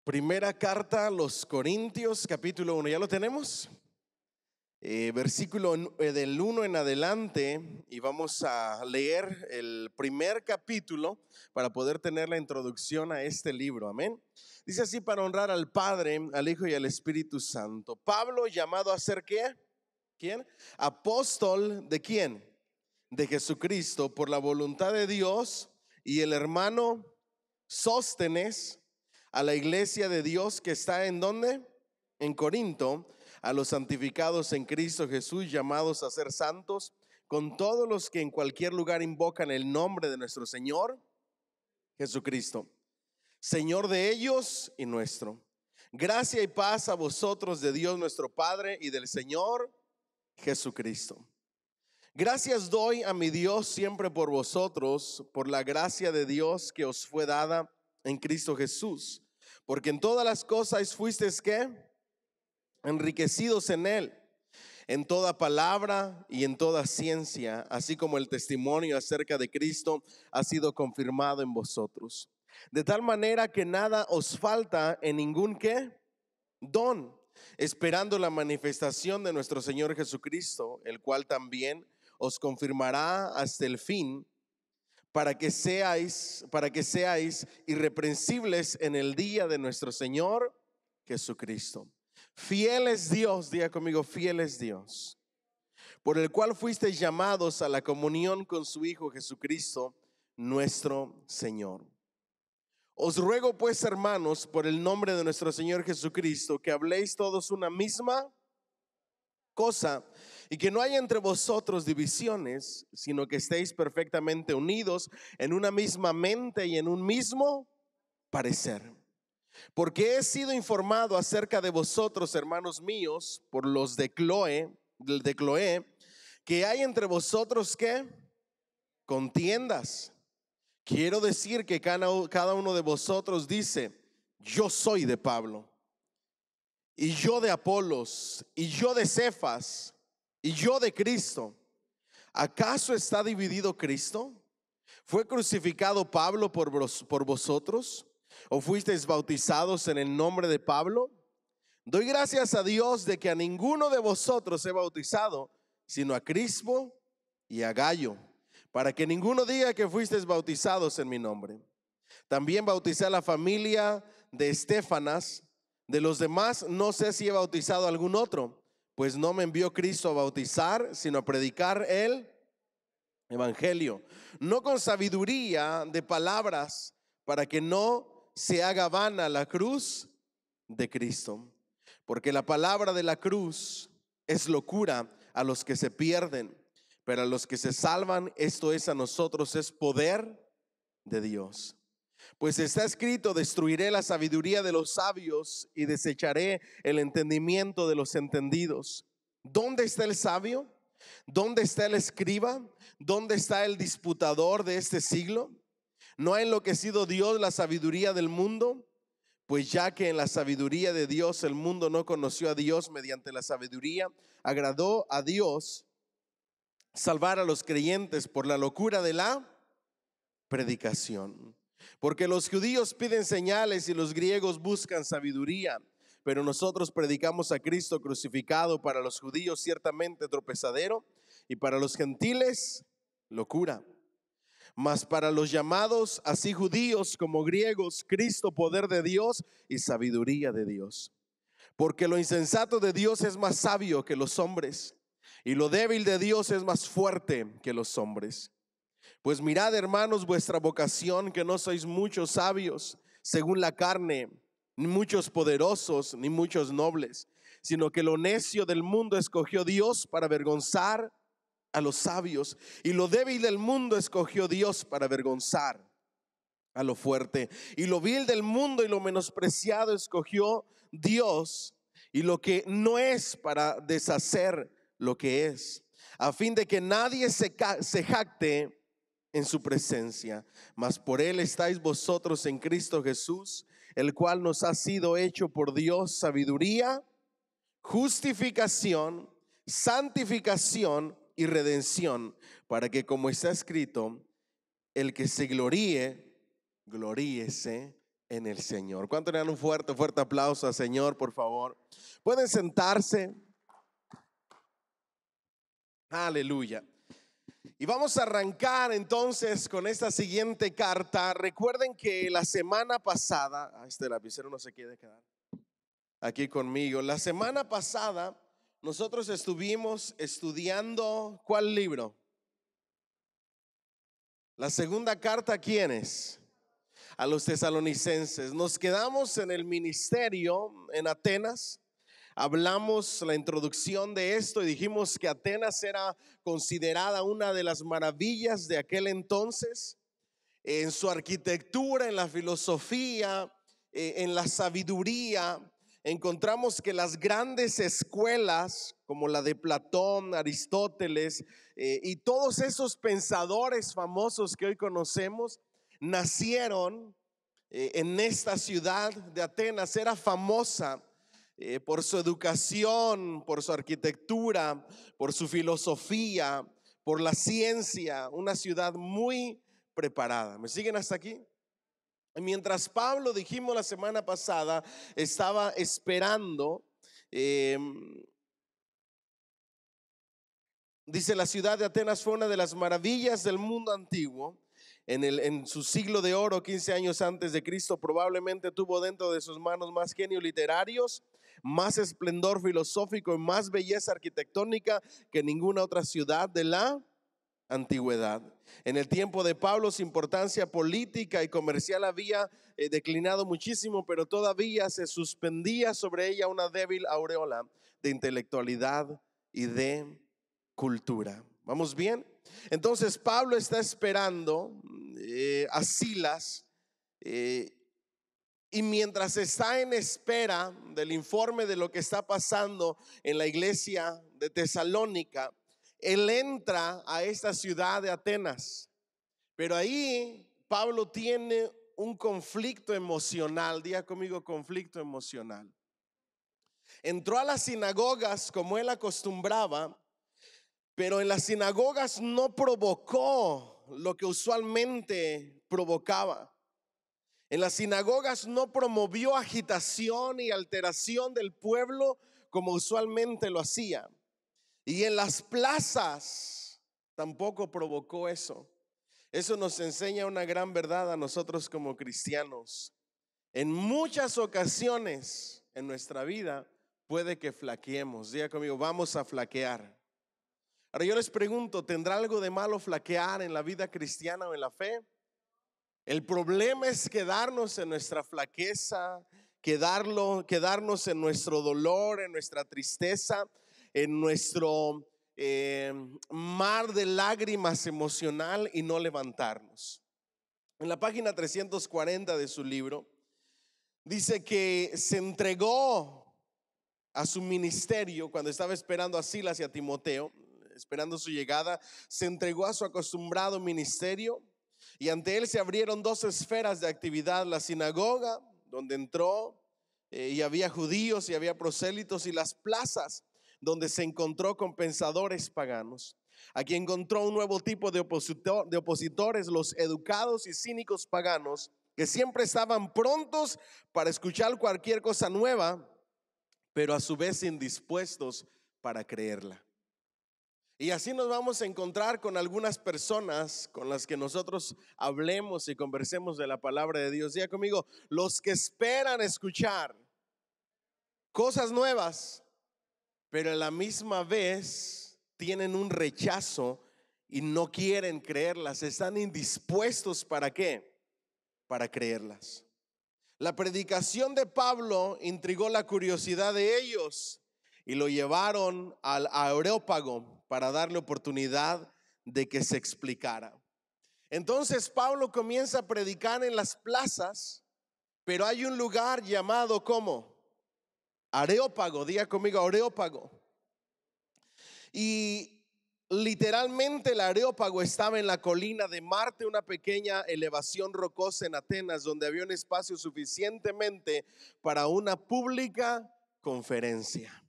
Primera carta a los Corintios, capítulo 1. ¿Ya lo tenemos? Versículo del 1 en adelante, y vamos a leer el primer capítulo para poder tener la introducción a este libro. Amén. Dice así: para honrar al Padre, al Hijo y al Espíritu Santo. Pablo, llamado a ser ¿qué? ¿Quién? Apóstol de ¿quién? De Jesucristo, por la voluntad de Dios, y el hermano Sóstenes, a la iglesia de Dios que está ¿en dónde? En Corinto, a los santificados en Cristo Jesús, llamados a ser santos, con todos los que en cualquier lugar invocan el nombre de nuestro Señor Jesucristo, Señor de ellos y nuestro. Gracia y paz a vosotros de Dios nuestro Padre y del Señor Jesucristo. Gracias doy a mi Dios siempre por vosotros, por la gracia de Dios que os fue dada en Cristo Jesús, porque en todas las cosas fuisteis ¿qué? Enriquecidos en él, en toda palabra y en toda ciencia, así como el testimonio acerca de Cristo ha sido confirmado en vosotros, de tal manera que nada os falta en ningún ¿qué? Don, esperando la manifestación de nuestro Señor Jesucristo, el cual también os confirmará hasta el fin, para que seáis irreprensibles en el día de nuestro Señor Jesucristo. Fiel es Dios, diga conmigo, fiel es Dios, por el cual fuisteis llamados a la comunión con su Hijo Jesucristo, nuestro Señor. Os ruego pues, hermanos, por el nombre de nuestro Señor Jesucristo, que habléis todos una misma cosa, y que no haya entre vosotros divisiones, sino que estéis perfectamente unidos en una misma mente y en un mismo parecer. Porque he sido informado acerca de vosotros, hermanos míos, por los de Cloé, que hay entre vosotros ¿qué? Contiendas. Quiero decir que cada uno de vosotros dice: yo soy de Pablo, y yo de Apolos, y yo de Cefas, y yo de Cristo. ¿Acaso está dividido Cristo? ¿Fue crucificado Pablo por vosotros? ¿O fuisteis bautizados en el nombre de Pablo? Doy gracias a Dios de que a ninguno de vosotros he bautizado, sino a Crispo y a Gayo, para que ninguno diga que fuisteis bautizados en mi nombre. También bauticé a la familia de Estéfanas. De los demás no sé si he bautizado a algún otro, pues no me envió Cristo a bautizar, sino a predicar el evangelio, no con sabiduría de palabras, para que no se haga vana la cruz de Cristo. Porque la palabra de la cruz es locura a los que se pierden, pero a los que se salvan, esto es a nosotros, es poder de Dios. Pues está escrito: destruiré la sabiduría de los sabios y desecharé el entendimiento de los entendidos. ¿Dónde está el sabio? ¿Dónde está el escriba? ¿Dónde está el disputador de este siglo? ¿No ha enloquecido Dios la sabiduría del mundo? Pues ya que en la sabiduría de Dios el mundo no conoció a Dios, mediante la sabiduría agradó a Dios salvar a los creyentes por la locura de la predicación. Porque los judíos piden señales y los griegos buscan sabiduría, pero nosotros predicamos a Cristo crucificado, para los judíos ciertamente tropezadero, y para los gentiles locura. Mas para los llamados, así judíos como griegos, Cristo poder de Dios y sabiduría de Dios. Porque lo insensato de Dios es más sabio que los hombres, y lo débil de Dios es más fuerte que los hombres. Pues mirad, hermanos, vuestra vocación, que no sois muchos sabios según la carne, ni muchos poderosos, ni muchos nobles, sino que lo necio del mundo escogió Dios para avergonzar a los sabios, y lo débil del mundo escogió Dios para avergonzar a lo fuerte, y lo vil del mundo y lo menospreciado escogió Dios, y lo que no es, para deshacer lo que es, a fin de que nadie se jacte en su presencia. Mas por él estáis vosotros en Cristo Jesús, el cual nos ha sido hecho por Dios sabiduría, justificación, santificación y redención, para que, como está escrito, el que se gloríe, gloríese en el Señor. ¿Cuánto le dan un fuerte, fuerte aplauso al Señor, por favor? Pueden sentarse. Aleluya. Y vamos a arrancar entonces con esta siguiente carta. Recuerden que la semana pasada, este lapicero no se quiere quedar aquí conmigo. La semana pasada nosotros estuvimos estudiando, ¿cuál libro? La segunda carta, ¿a quiénes? A los tesalonicenses. Nos quedamos en el ministerio en Atenas. Hablamos la introducción de esto y dijimos que Atenas era considerada una de las maravillas de aquel entonces, en su arquitectura, en la filosofía, en la sabiduría. Encontramos que las grandes escuelas como la de Platón, Aristóteles y todos esos pensadores famosos que hoy conocemos nacieron en esta ciudad de Atenas. Era famosa por su educación, por su arquitectura, por su filosofía, por la ciencia, una ciudad muy preparada. ¿Me siguen hasta aquí? Mientras Pablo, dijimos la semana pasada, estaba esperando, dice, la ciudad de Atenas fue una de las maravillas del mundo antiguo. En su siglo de oro, 15 años antes de Cristo, probablemente tuvo dentro de sus manos más genios literarios, más esplendor filosófico y más belleza arquitectónica que ninguna otra ciudad de la antigüedad. En el tiempo de Pablo su importancia política y comercial había declinado muchísimo, pero todavía se suspendía sobre ella una débil aureola de intelectualidad y de cultura. ¿Vamos bien? Entonces Pablo está esperando a Silas y mientras está en espera del informe de lo que está pasando en la iglesia de Tesalónica, él entra a esta ciudad de Atenas. Pero ahí Pablo tiene un conflicto emocional. Diga conmigo, conflicto emocional. Entró a las sinagogas como él acostumbraba, pero en las sinagogas no provocó lo que usualmente provocaba. En las sinagogas no promovió agitación y alteración del pueblo como usualmente lo hacía. Y en las plazas tampoco provocó eso. Eso nos enseña una gran verdad a nosotros como cristianos. En muchas ocasiones en nuestra vida puede que flaqueemos. Diga conmigo, vamos a flaquear. Ahora yo les pregunto, ¿tendrá algo de malo flaquear en la vida cristiana o en la fe? El problema es quedarnos en nuestra flaqueza, quedarnos en nuestro dolor, en nuestra tristeza, en nuestro mar de lágrimas emocional y no levantarnos. En la página 340 de su libro dice que se entregó a su ministerio cuando estaba esperando a Silas y a Timoteo, esperando su llegada. Se entregó a su acostumbrado ministerio y ante él se abrieron dos esferas de actividad: la sinagoga, donde entró y había judíos y había prosélitos, y las plazas, donde se encontró con pensadores paganos. Aquí encontró un nuevo tipo de opositores, los educados y cínicos paganos, que siempre estaban prontos para escuchar cualquier cosa nueva, pero a su vez indispuestos para creerla. Y así nos vamos a encontrar con algunas personas con las que nosotros hablemos y conversemos de la palabra de Dios. Diga conmigo, los que esperan escuchar cosas nuevas, pero a la misma vez tienen un rechazo y no quieren creerlas. Están indispuestos, ¿para qué? Para creerlas. La predicación de Pablo intrigó la curiosidad de ellos y lo llevaron al Areópago para darle oportunidad de que se explicara. Entonces Pablo comienza a predicar en las plazas, pero hay un lugar llamado ¿cómo? Areópago. Diga conmigo, Areópago. Y literalmente el Areópago estaba en la colina de Marte, una pequeña elevación rocosa en Atenas, donde había un espacio suficientemente para una pública conferencia.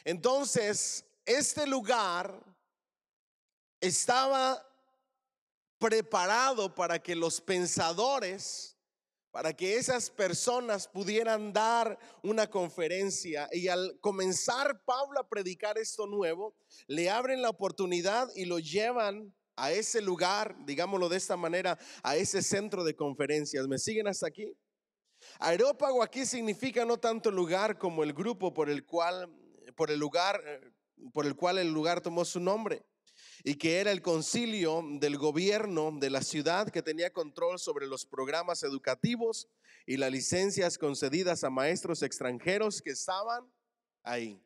Entonces, este lugar estaba preparado para que los pensadores, para que esas personas pudieran dar una conferencia. Y al comenzar Pablo a predicar esto nuevo, le abren la oportunidad y lo llevan a ese lugar, digámoslo de esta manera, a ese centro de conferencias. ¿Me siguen hasta aquí? Areópago aquí significa no tanto el lugar como el grupo por el cual el lugar tomó su nombre, y que era el concilio del gobierno de la ciudad que tenía control sobre los programas educativos y las licencias concedidas a maestros extranjeros que estaban ahí.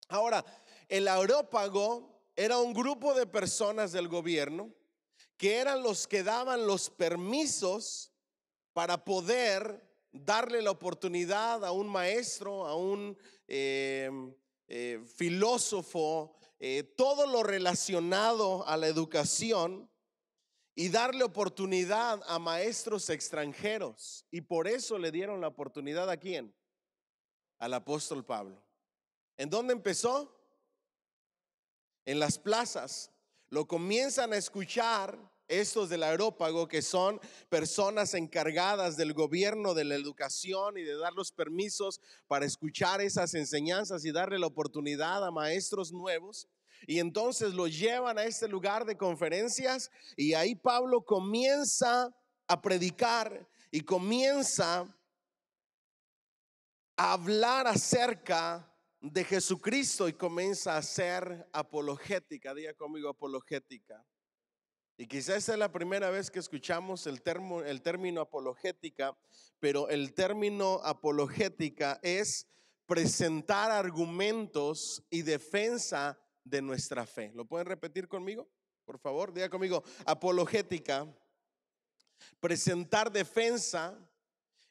Ahora, el Areópago era un grupo de personas del gobierno que eran los que daban los permisos para poder darle la oportunidad a un maestro, a un filósofo, todo lo relacionado a la educación, y darle oportunidad a maestros extranjeros. Y por eso le dieron la oportunidad ¿a quién? Al apóstol Pablo. ¿En dónde empezó? En las plazas. Lo comienzan a escuchar estos del Areópago, que son personas encargadas del gobierno de la educación y de dar los permisos para escuchar esas enseñanzas y darle la oportunidad a maestros nuevos. Y entonces lo llevan a este lugar de conferencias, y ahí Pablo comienza a predicar y comienza a hablar acerca de Jesucristo y comienza a hacer apologética. Diga conmigo, apologética. Y quizás esta es la primera vez que escuchamos el término apologética, pero el término apologética es presentar argumentos y defensa de nuestra fe. ¿Lo pueden repetir conmigo? Por favor, diga conmigo, apologética, presentar defensa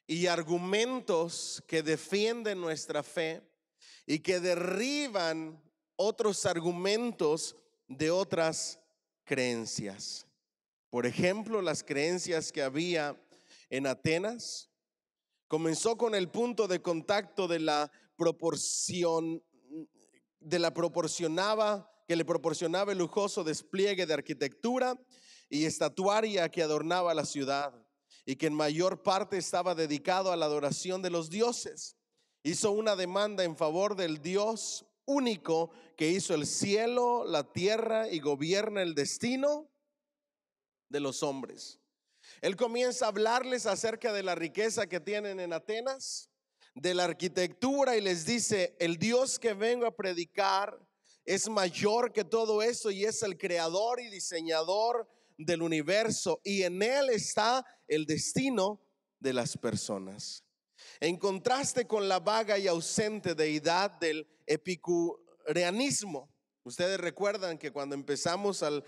y argumentos que defienden nuestra fe y que derriban otros argumentos de otras creencias. Por ejemplo, las creencias que había en Atenas comenzó con el punto de contacto de la proporción que le proporcionaba el lujoso despliegue de arquitectura y estatuaria que adornaba la ciudad, y que en mayor parte estaba dedicado a la adoración de los dioses. Hizo una demanda en favor del Dios único que hizo el cielo, la tierra y gobierna el destino de los hombres. Él comienza a hablarles acerca de la riqueza que tienen en Atenas, de la arquitectura, y les dice: el Dios que vengo a predicar es mayor que todo eso, y es el creador y diseñador del universo, y en él está el destino de las personas. En contraste con la vaga y ausente deidad del epicureanismo. Ustedes recuerdan que cuando empezamos al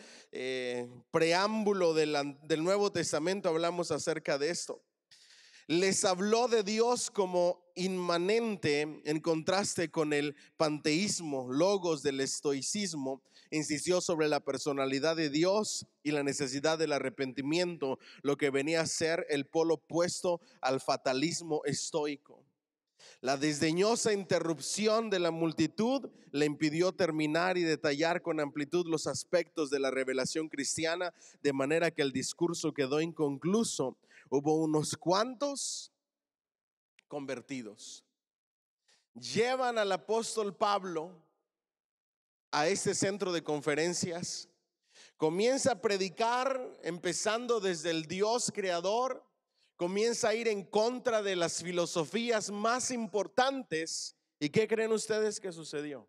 preámbulo del Nuevo Testamento hablamos acerca de esto. Les habló de Dios como inmanente, en contraste con el panteísmo, logos del estoicismo. Insistió sobre la personalidad de Dios y la necesidad del arrepentimiento, lo que venía a ser el polo opuesto al fatalismo estoico. La desdeñosa interrupción de la multitud le impidió terminar y detallar con amplitud los aspectos de la revelación cristiana, de manera que el discurso quedó inconcluso. Hubo unos cuantos convertidos. Llevan al apóstol Pablo a este centro de conferencias. Comienza a predicar empezando desde el Dios creador. Comienza a ir en contra de las filosofías más importantes. ¿Y qué creen ustedes que sucedió?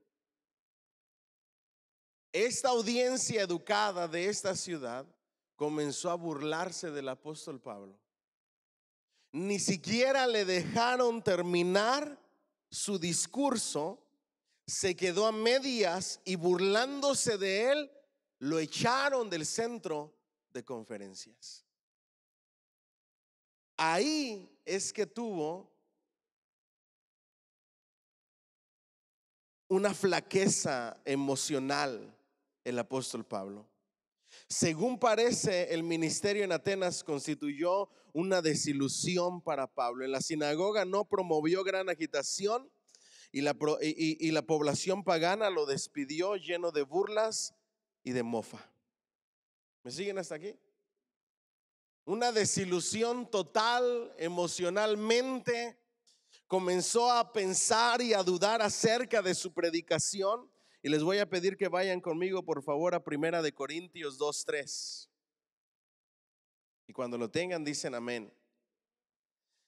Esta audiencia educada de esta ciudad comenzó a burlarse del apóstol Pablo. Ni siquiera le dejaron terminar su discurso. Se quedó a medias y, burlándose de él, lo echaron del centro de conferencias. Ahí es que tuvo una flaqueza emocional el apóstol Pablo. Según parece, el ministerio en Atenas constituyó una desilusión para Pablo. En la sinagoga no promovió gran agitación, y la población pagana lo despidió lleno de burlas y de mofa. ¿Me siguen hasta aquí? una desilusión total emocionalmente. Comenzó a pensar y a dudar acerca de su predicación. Y les voy a pedir que vayan conmigo, por favor, a 1 Corintios 2:3. Y cuando lo tengan, dicen amén.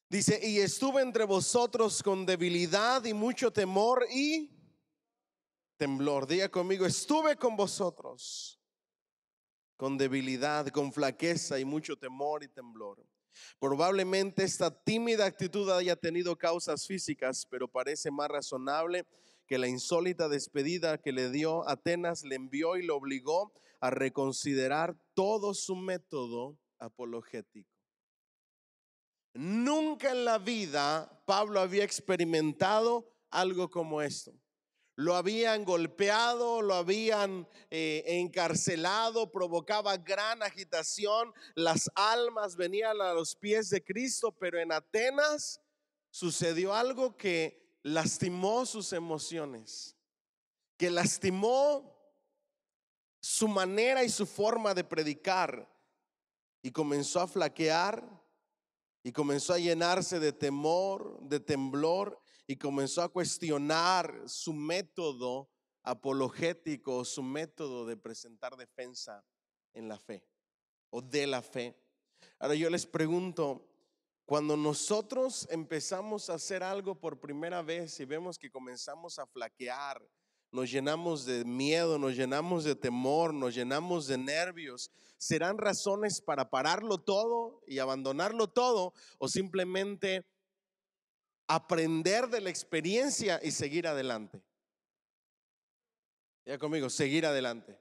Dice: y estuve entre vosotros con debilidad y mucho temor y temblor. Diga conmigo: estuve con vosotros con debilidad, con flaqueza y mucho temor y temblor. Probablemente esta tímida actitud haya tenido causas físicas, pero parece más razonable que la insólita despedida que le dio Atenas le envió y lo obligó a reconsiderar todo su método apologético. Nunca en la vida Pablo había experimentado algo como esto. Lo habían golpeado, lo habían encarcelado, provocaba gran agitación. Las almas venían a los pies de Cristo, pero en Atenas sucedió algo que lastimó sus emociones, que lastimó su manera y su forma de predicar, y comenzó a flaquear y comenzó a llenarse de temor, de temblor, y comenzó a cuestionar su método apologético, su método de presentar defensa en la fe o de la fe. Ahora yo les pregunto, cuando nosotros empezamos a hacer algo por primera vez y vemos que comenzamos a flaquear, nos llenamos de miedo, nos llenamos de temor, nos llenamos de nervios, ¿serán razones para pararlo todo y abandonarlo todo, o simplemente aprender de la experiencia y seguir adelante? Ya conmigo, seguir adelante.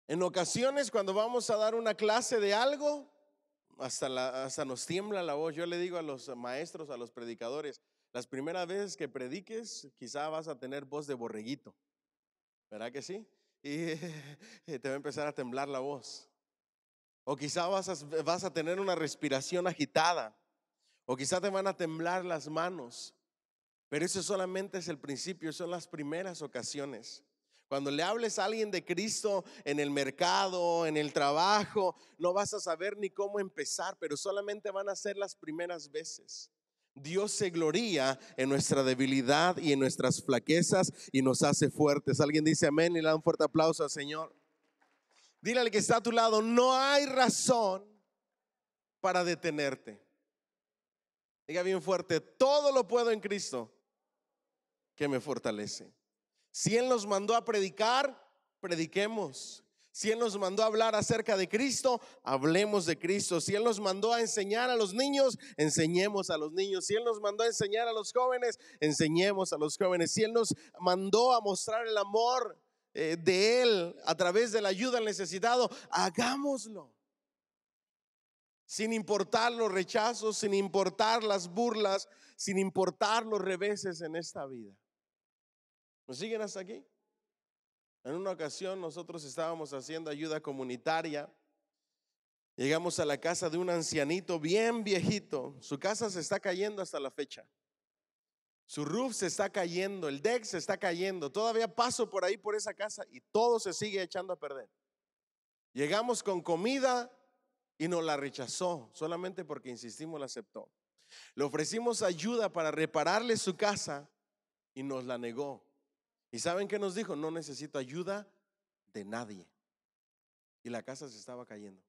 En ocasiones, cuando vamos a dar una clase de algo, hasta nos tiembla la voz. Yo le digo a los maestros, a los predicadores: las primeras veces que prediques, quizá vas a tener voz de borreguito, ¿verdad que sí? Y te va a empezar a temblar la voz. O quizá vas a tener una respiración agitada. O quizá te van a temblar las manos. Pero eso solamente es el principio, son las primeras ocasiones. Cuando le hables a alguien de Cristo en el mercado, en el trabajo, no vas a saber ni cómo empezar, pero solamente van a ser las primeras veces. Dios se gloría en nuestra debilidad y en nuestras flaquezas y nos hace fuertes. Alguien dice amén y le da un fuerte aplauso al Señor. Dile al que está a tu lado: no hay razón para detenerte. Diga bien fuerte: todo lo puedo en Cristo que me fortalece. Si Él nos mandó a predicar, prediquemos. Si Él nos mandó a hablar acerca de Cristo, hablemos de Cristo. Si Él nos mandó a enseñar a los niños, enseñemos a los niños. Si Él nos mandó a enseñar a los jóvenes, enseñemos a los jóvenes. Si Él nos mandó a mostrar el amor de Él a través de la ayuda al necesitado, hagámoslo. Sin importar los rechazos, sin importar las burlas, sin importar los reveses en esta vida. ¿Nos siguen hasta aquí? En una ocasión nosotros estábamos haciendo ayuda comunitaria. Llegamos a la casa de un ancianito bien viejito. Su casa se está cayendo hasta la fecha. Su roof se está cayendo, el deck se está cayendo. Todavía paso por ahí por esa casa y todo se sigue echando a perder. Llegamos con comida y nos la rechazó. Solamente porque insistimos la aceptó. Le ofrecimos ayuda para repararle su casa y nos la negó. ¿Y saben qué nos dijo? No necesito ayuda de nadie. Y la casa se estaba cayendo.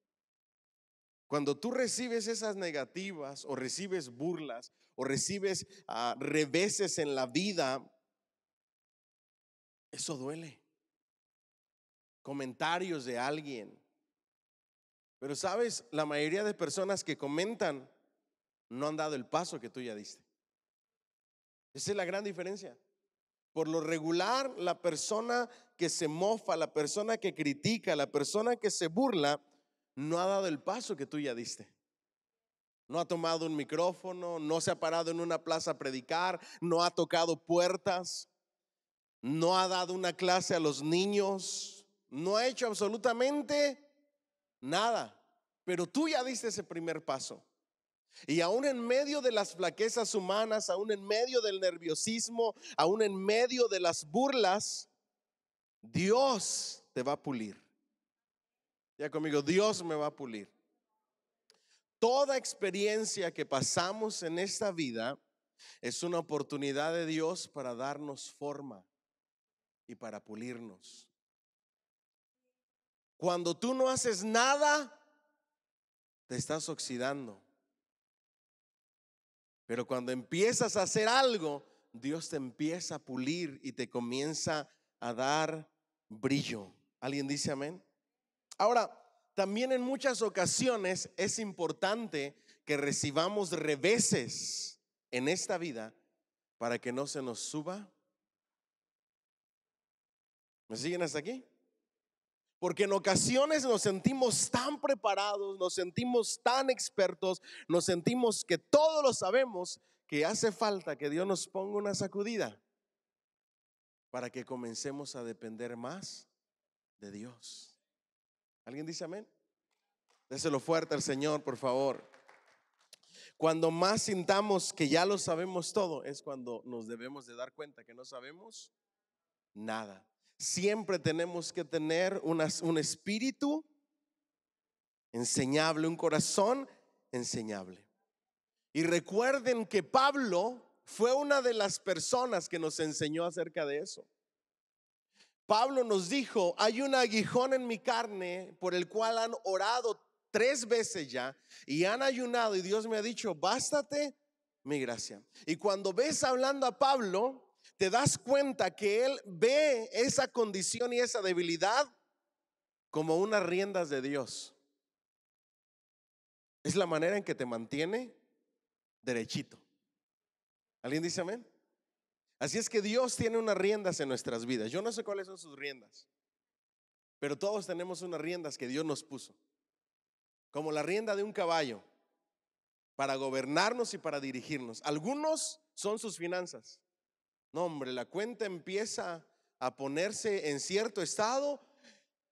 Cuando tú recibes esas negativas o recibes burlas o recibes reveses en la vida, eso duele. Comentarios de alguien. Pero sabes, la mayoría de personas que comentan no han dado el paso que tú ya diste. Esa es la gran diferencia. Por lo regular, la persona que se mofa, la persona que critica, la persona que se burla, no ha dado el paso que tú ya diste. No ha tomado un micrófono, no se ha parado en una plaza a predicar, no ha tocado puertas, no ha dado una clase a los niños, no ha hecho absolutamente nada. Pero tú ya diste ese primer paso. Y aún en medio de las flaquezas humanas, aún en medio del nerviosismo, aún en medio de las burlas, Dios te va a pulir. Ya conmigo, Dios me va a pulir. Toda experiencia que pasamos en esta vida es una oportunidad de Dios para darnos forma y para pulirnos. Cuando tú no haces nada, te estás oxidando. Pero cuando empiezas a hacer algo, Dios te empieza a pulir y te comienza a dar brillo. ¿Alguien dice amén? Ahora, también en muchas ocasiones es importante que recibamos reveses en esta vida para que no se nos suba. ¿Me siguen hasta aquí? Porque en ocasiones nos sentimos tan preparados, nos sentimos tan expertos, nos sentimos que todo lo sabemos, que hace falta que Dios nos ponga una sacudida para que comencemos a depender más de Dios. ¿Alguien dice amén? Déselo fuerte al Señor, por favor. Cuando más sintamos que ya lo sabemos todo, es cuando nos debemos de dar cuenta que no sabemos nada. Siempre tenemos que tener un espíritu enseñable, un corazón enseñable. Y recuerden que Pablo fue una de las personas que nos enseñó acerca de eso. Pablo nos dijo: hay un aguijón en mi carne por el cual han orado 3 veces ya y han ayunado, y Dios me ha dicho: bástate mi gracia. Y cuando ves hablando a Pablo, te das cuenta que él ve esa condición y esa debilidad como unas riendas de Dios. Es la manera en que te mantiene derechito. ¿Alguien dice amén? Así es que Dios tiene unas riendas en nuestras vidas. Yo no sé cuáles son sus riendas, pero todos tenemos unas riendas que Dios nos puso, como la rienda de un caballo, para gobernarnos y para dirigirnos. Algunos son sus finanzas. No, hombre, la cuenta empieza a ponerse en cierto estado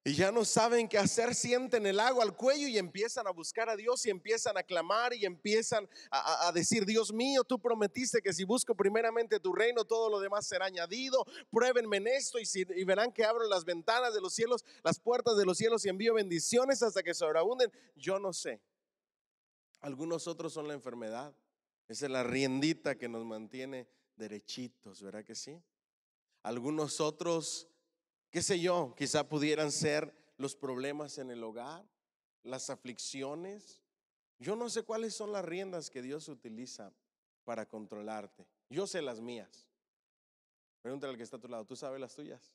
y ya no saben qué hacer, sienten el agua al cuello y empiezan a buscar a Dios y empiezan a clamar y empiezan a decir: Dios mío, tú prometiste que si busco primeramente tu reino, todo lo demás será añadido. Pruébenme en esto y verán que abro las ventanas de los cielos, las puertas de los cielos, y envío bendiciones hasta que sobreabunden. Yo no sé. Algunos otros son la enfermedad. Esa es la riendita que nos mantiene derechitos, ¿verdad que sí? Algunos otros, qué sé yo, quizá pudieran ser los problemas en el hogar, las aflicciones. Yo no sé cuáles son las riendas que Dios utiliza para controlarte. Yo sé las mías. Pregúntale al que está a tu lado: ¿tú sabes las tuyas?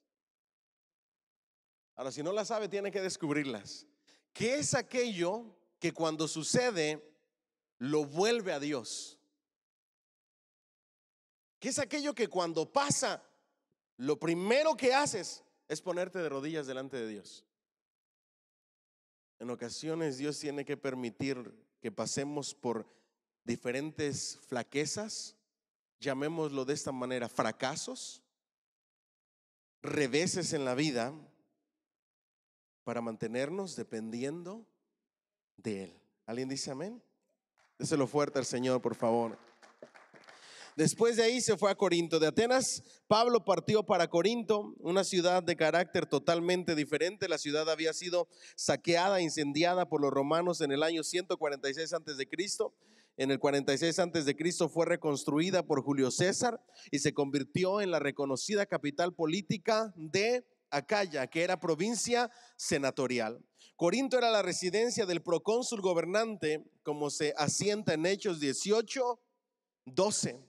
Ahora, si no las sabe, tiene que descubrirlas. ¿Qué es aquello que cuando sucede lo vuelve a Dios? ¿Qué es aquello que cuando pasa, lo primero que haces es ponerte de rodillas delante de Dios? En ocasiones Dios tiene que permitir que pasemos por diferentes flaquezas, llamémoslo de esta manera, fracasos, reveses en la vida, para mantenernos dependiendo de Él. ¿Alguien dice amén? Déselo fuerte al Señor, por favor. Después de ahí se fue a Corinto. De Atenas, Pablo partió para Corinto, una ciudad de carácter totalmente diferente. La ciudad había sido saqueada, incendiada por los romanos en el año 146 antes de Cristo. En el 46 antes de Cristo fue reconstruida por Julio César y se convirtió en la reconocida capital política de Acaya, que era provincia senatorial. Corinto era la residencia del procónsul gobernante, como se asienta en Hechos 18:12,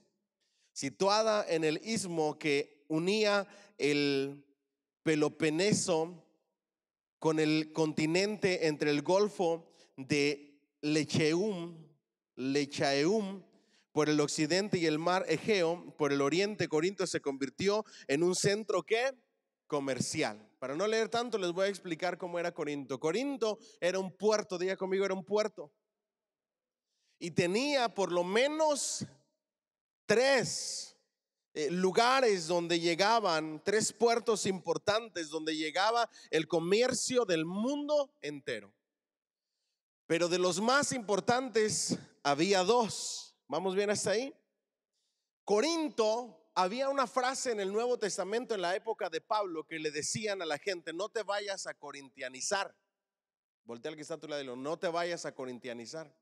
situada en el istmo que unía el Peloponeso con el continente entre el Golfo de Lechaeum por el occidente y el mar Egeo por el oriente. Corinto se convirtió en un centro ¿qué? Comercial. Para no leer tanto, les voy a explicar cómo era Corinto. Corinto era un puerto, diga conmigo, era un puerto. Y tenía por lo menos 3 lugares donde llegaban, 3 puertos importantes donde llegaba el comercio del mundo entero. Pero de los más importantes había 2. ¿Vamos bien hasta ahí? Corinto, había una frase en el Nuevo Testamento en la época de Pablo que le decían a la gente: no te vayas a corintianizar. Voltea al que está a tu lado y dile, no te vayas a corintianizar.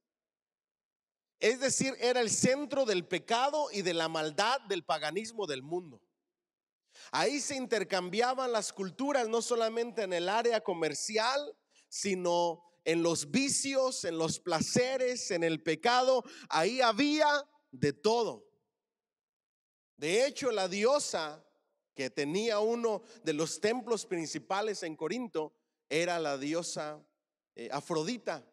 Es decir, era el centro del pecado y de la maldad del paganismo del mundo. Ahí se intercambiaban las culturas, no solamente en el área comercial, sino en los vicios, en los placeres, en el pecado. Ahí había de todo. De hecho, la diosa que tenía uno de los templos principales en Corinto era la diosa Afrodita.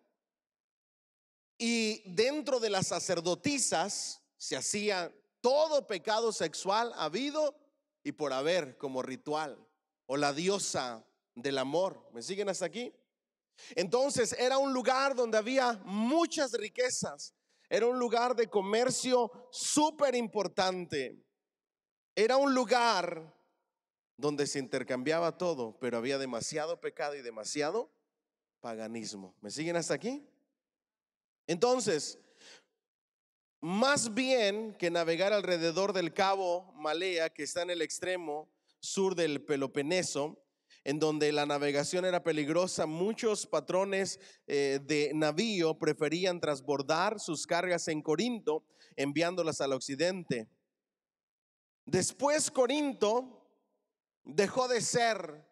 Y dentro de las sacerdotisas se hacía todo pecado sexual habido y por haber como ritual, o la diosa del amor. ¿Me siguen hasta aquí? Entonces era un lugar donde había muchas riquezas, era un lugar de comercio súper importante, era un lugar donde se intercambiaba todo, pero había demasiado pecado y demasiado paganismo. ¿Me siguen hasta aquí? Entonces, más bien que navegar alrededor del cabo Malea, que está en el extremo sur del Peloponeso, en donde la navegación era peligrosa, muchos patrones de navío preferían transbordar sus cargas en Corinto, enviándolas al occidente. Después Corinto dejó de ser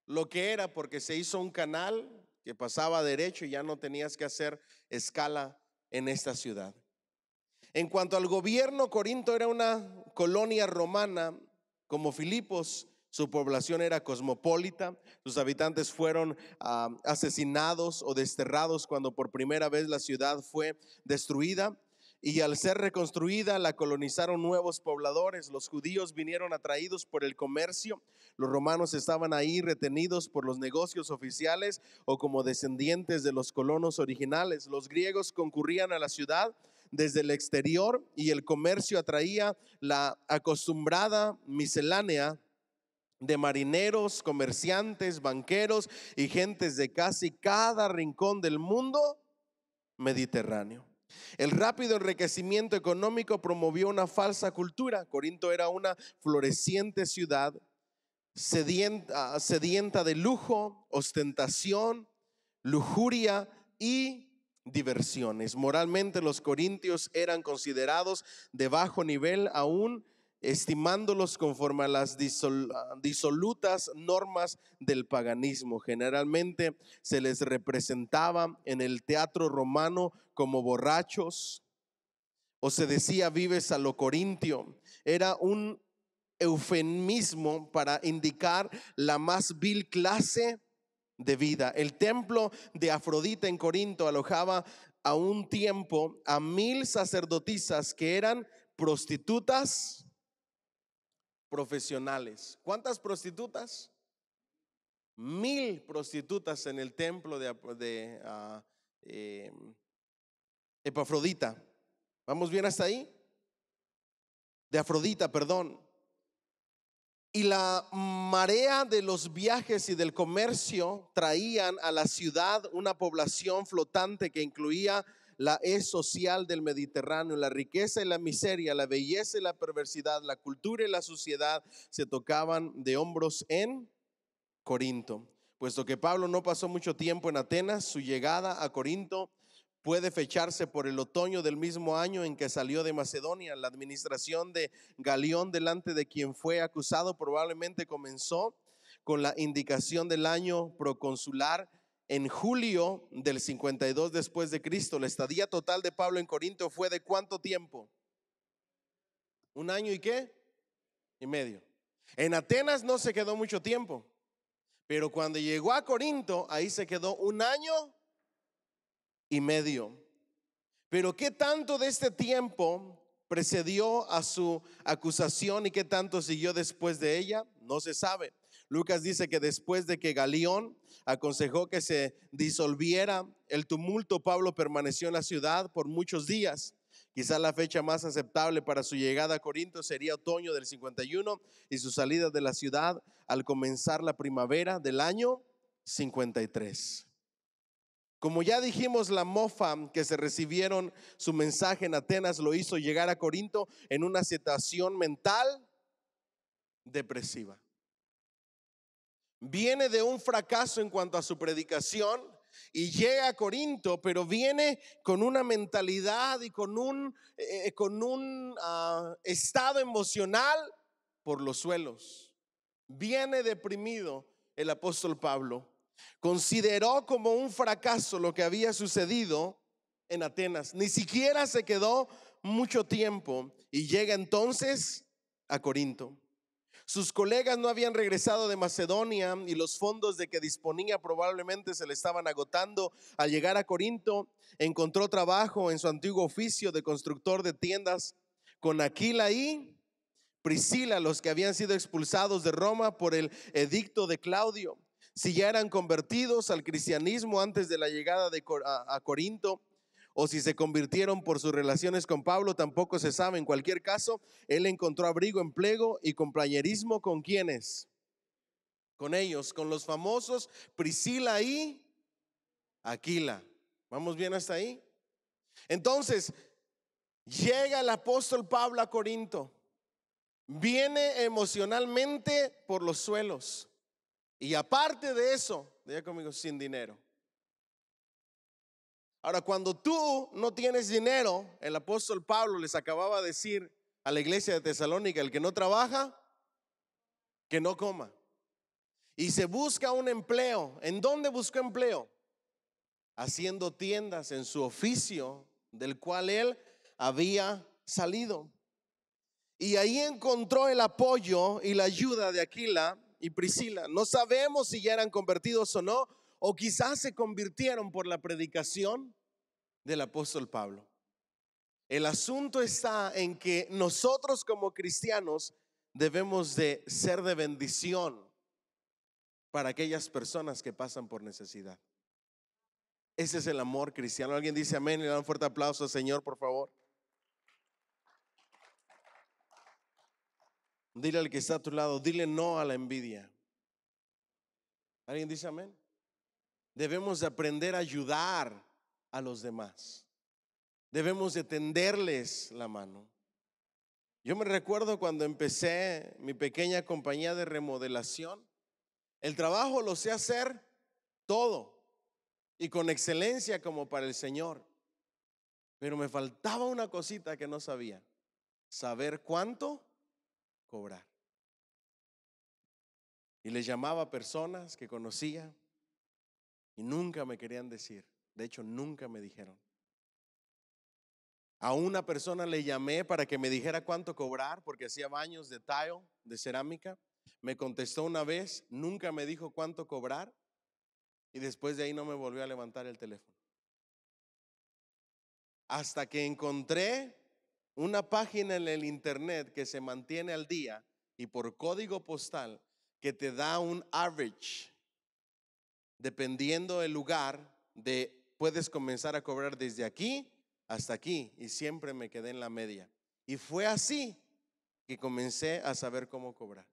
lo que era porque se hizo un canal que pasaba derecho y ya no tenías que hacer escala en esta ciudad. En cuanto al gobierno, Corinto era una colonia romana como Filipos. Su población era cosmopolita, sus habitantes fueron asesinados o desterrados cuando por primera vez la ciudad fue destruida. Y al ser reconstruida, la colonizaron nuevos pobladores. Los judíos vinieron atraídos por el comercio. Los romanos estaban ahí retenidos por los negocios oficiales o como descendientes de los colonos originales. Los griegos concurrían a la ciudad desde el exterior y el comercio atraía la acostumbrada miscelánea de marineros, comerciantes, banqueros y gentes de casi cada rincón del mundo mediterráneo. El rápido enriquecimiento económico promovió una falsa cultura. Corinto era una floreciente ciudad sedienta de lujo, ostentación, lujuria y diversiones. Moralmente los corintios eran considerados de bajo nivel, aún estimándolos conforme a las disolutas normas del paganismo. Generalmente se les representaba en el teatro romano como borrachos, o se decía vives a lo corintio. Era un eufemismo para indicar la más vil clase de vida. El templo de Afrodita en Corinto alojaba a un tiempo a 1000 sacerdotisas que eran prostitutas profesionales. ¿Cuántas prostitutas? 1000 prostitutas en el templo de Epafrodita. ¿Vamos bien hasta ahí? De Afrodita, perdón. Y la marea de los viajes y del comercio traían a la ciudad una población flotante que incluía la social del Mediterráneo. La riqueza y la miseria, la belleza y la perversidad, la cultura y la suciedad se tocaban de hombros en Corinto. Puesto que Pablo no pasó mucho tiempo en Atenas, su llegada a Corinto puede fecharse por el otoño del mismo año en que salió de Macedonia. La administración de Galión, delante de quien fue acusado, probablemente comenzó con la indicación del año proconsular en julio del 52 después de Cristo. La estadía total de Pablo en Corinto fue de ¿cuánto tiempo? ¿Un año y qué? Y medio. En Atenas no se quedó mucho tiempo, pero cuando llegó a Corinto, ahí se quedó un año y medio. Pero ¿qué tanto de este tiempo precedió a su acusación y qué tanto siguió después de ella? No se sabe. Lucas dice que después de que Galión aconsejó que se disolviera el tumulto, Pablo permaneció en la ciudad por muchos días. Quizá la fecha más aceptable para su llegada a Corinto sería otoño del 51 y su salida de la ciudad al comenzar la primavera del año 53. Como ya dijimos, la mofa que se recibieron su mensaje en Atenas lo hizo llegar a Corinto en una situación mental depresiva. Viene de un fracaso en cuanto a su predicación, y llega a Corinto, pero viene con una mentalidad y con un estado emocional por los suelos. Viene deprimido el apóstol Pablo. Consideró como un fracaso lo que había sucedido en Atenas. Ni siquiera se quedó mucho tiempo y llega entonces a Corinto. Sus colegas no habían regresado de Macedonia y los fondos de que disponía probablemente se le estaban agotando. Al llegar a Corinto, encontró trabajo en su antiguo oficio de constructor de tiendas con Aquila y Priscila, los que habían sido expulsados de Roma por el edicto de Claudio. Si ya eran convertidos al cristianismo antes de la llegada a Corinto, o si se convirtieron por sus relaciones con Pablo, tampoco se sabe. En cualquier caso, él encontró abrigo, empleo y compañerismo con quienes, con ellos, con los famosos Priscila y Aquila. ¿Vamos bien hasta ahí? Entonces, llega el apóstol Pablo a Corinto. Viene emocionalmente por los suelos. Y aparte de eso, diga conmigo, sin dinero. Ahora, cuando tú no tienes dinero, el apóstol Pablo les acababa de decir a la iglesia de Tesalónica: el que no trabaja, que no coma. Y se busca un empleo. ¿En dónde buscó empleo? Haciendo tiendas en su oficio del cual él había salido. Y ahí encontró el apoyo y la ayuda de Aquila y Priscila. No sabemos si ya eran convertidos o no, o quizás se convirtieron por la predicación del apóstol Pablo. El asunto está en que nosotros como cristianos debemos de ser de bendición para aquellas personas que pasan por necesidad. Ese es el amor cristiano. Alguien dice amén y le da un fuerte aplauso al Señor, por favor. Dile al que está a tu lado, dile no a la envidia. ¿Alguien dice amén? Debemos de aprender a ayudar a los demás. Debemos de tenderles la mano. Yo me recuerdo cuando empecé mi pequeña compañía de remodelación. El trabajo lo sé hacer todo y con excelencia como para el Señor. Pero me faltaba una cosita que no sabía: saber cuánto cobrar. Y les llamaba a personas que conocía y nunca me querían decir. De hecho, nunca me dijeron. A una persona le llamé para que me dijera cuánto cobrar porque hacía baños de tile, de cerámica. Me contestó una vez, nunca me dijo cuánto cobrar y después de ahí no me volvió a levantar el teléfono. Hasta que encontré una página en el internet que se mantiene al día y por código postal que te da un average, dependiendo del lugar, puedes comenzar a cobrar desde aquí hasta aquí, y siempre me quedé en la media. Y fue así que comencé a saber cómo cobrar.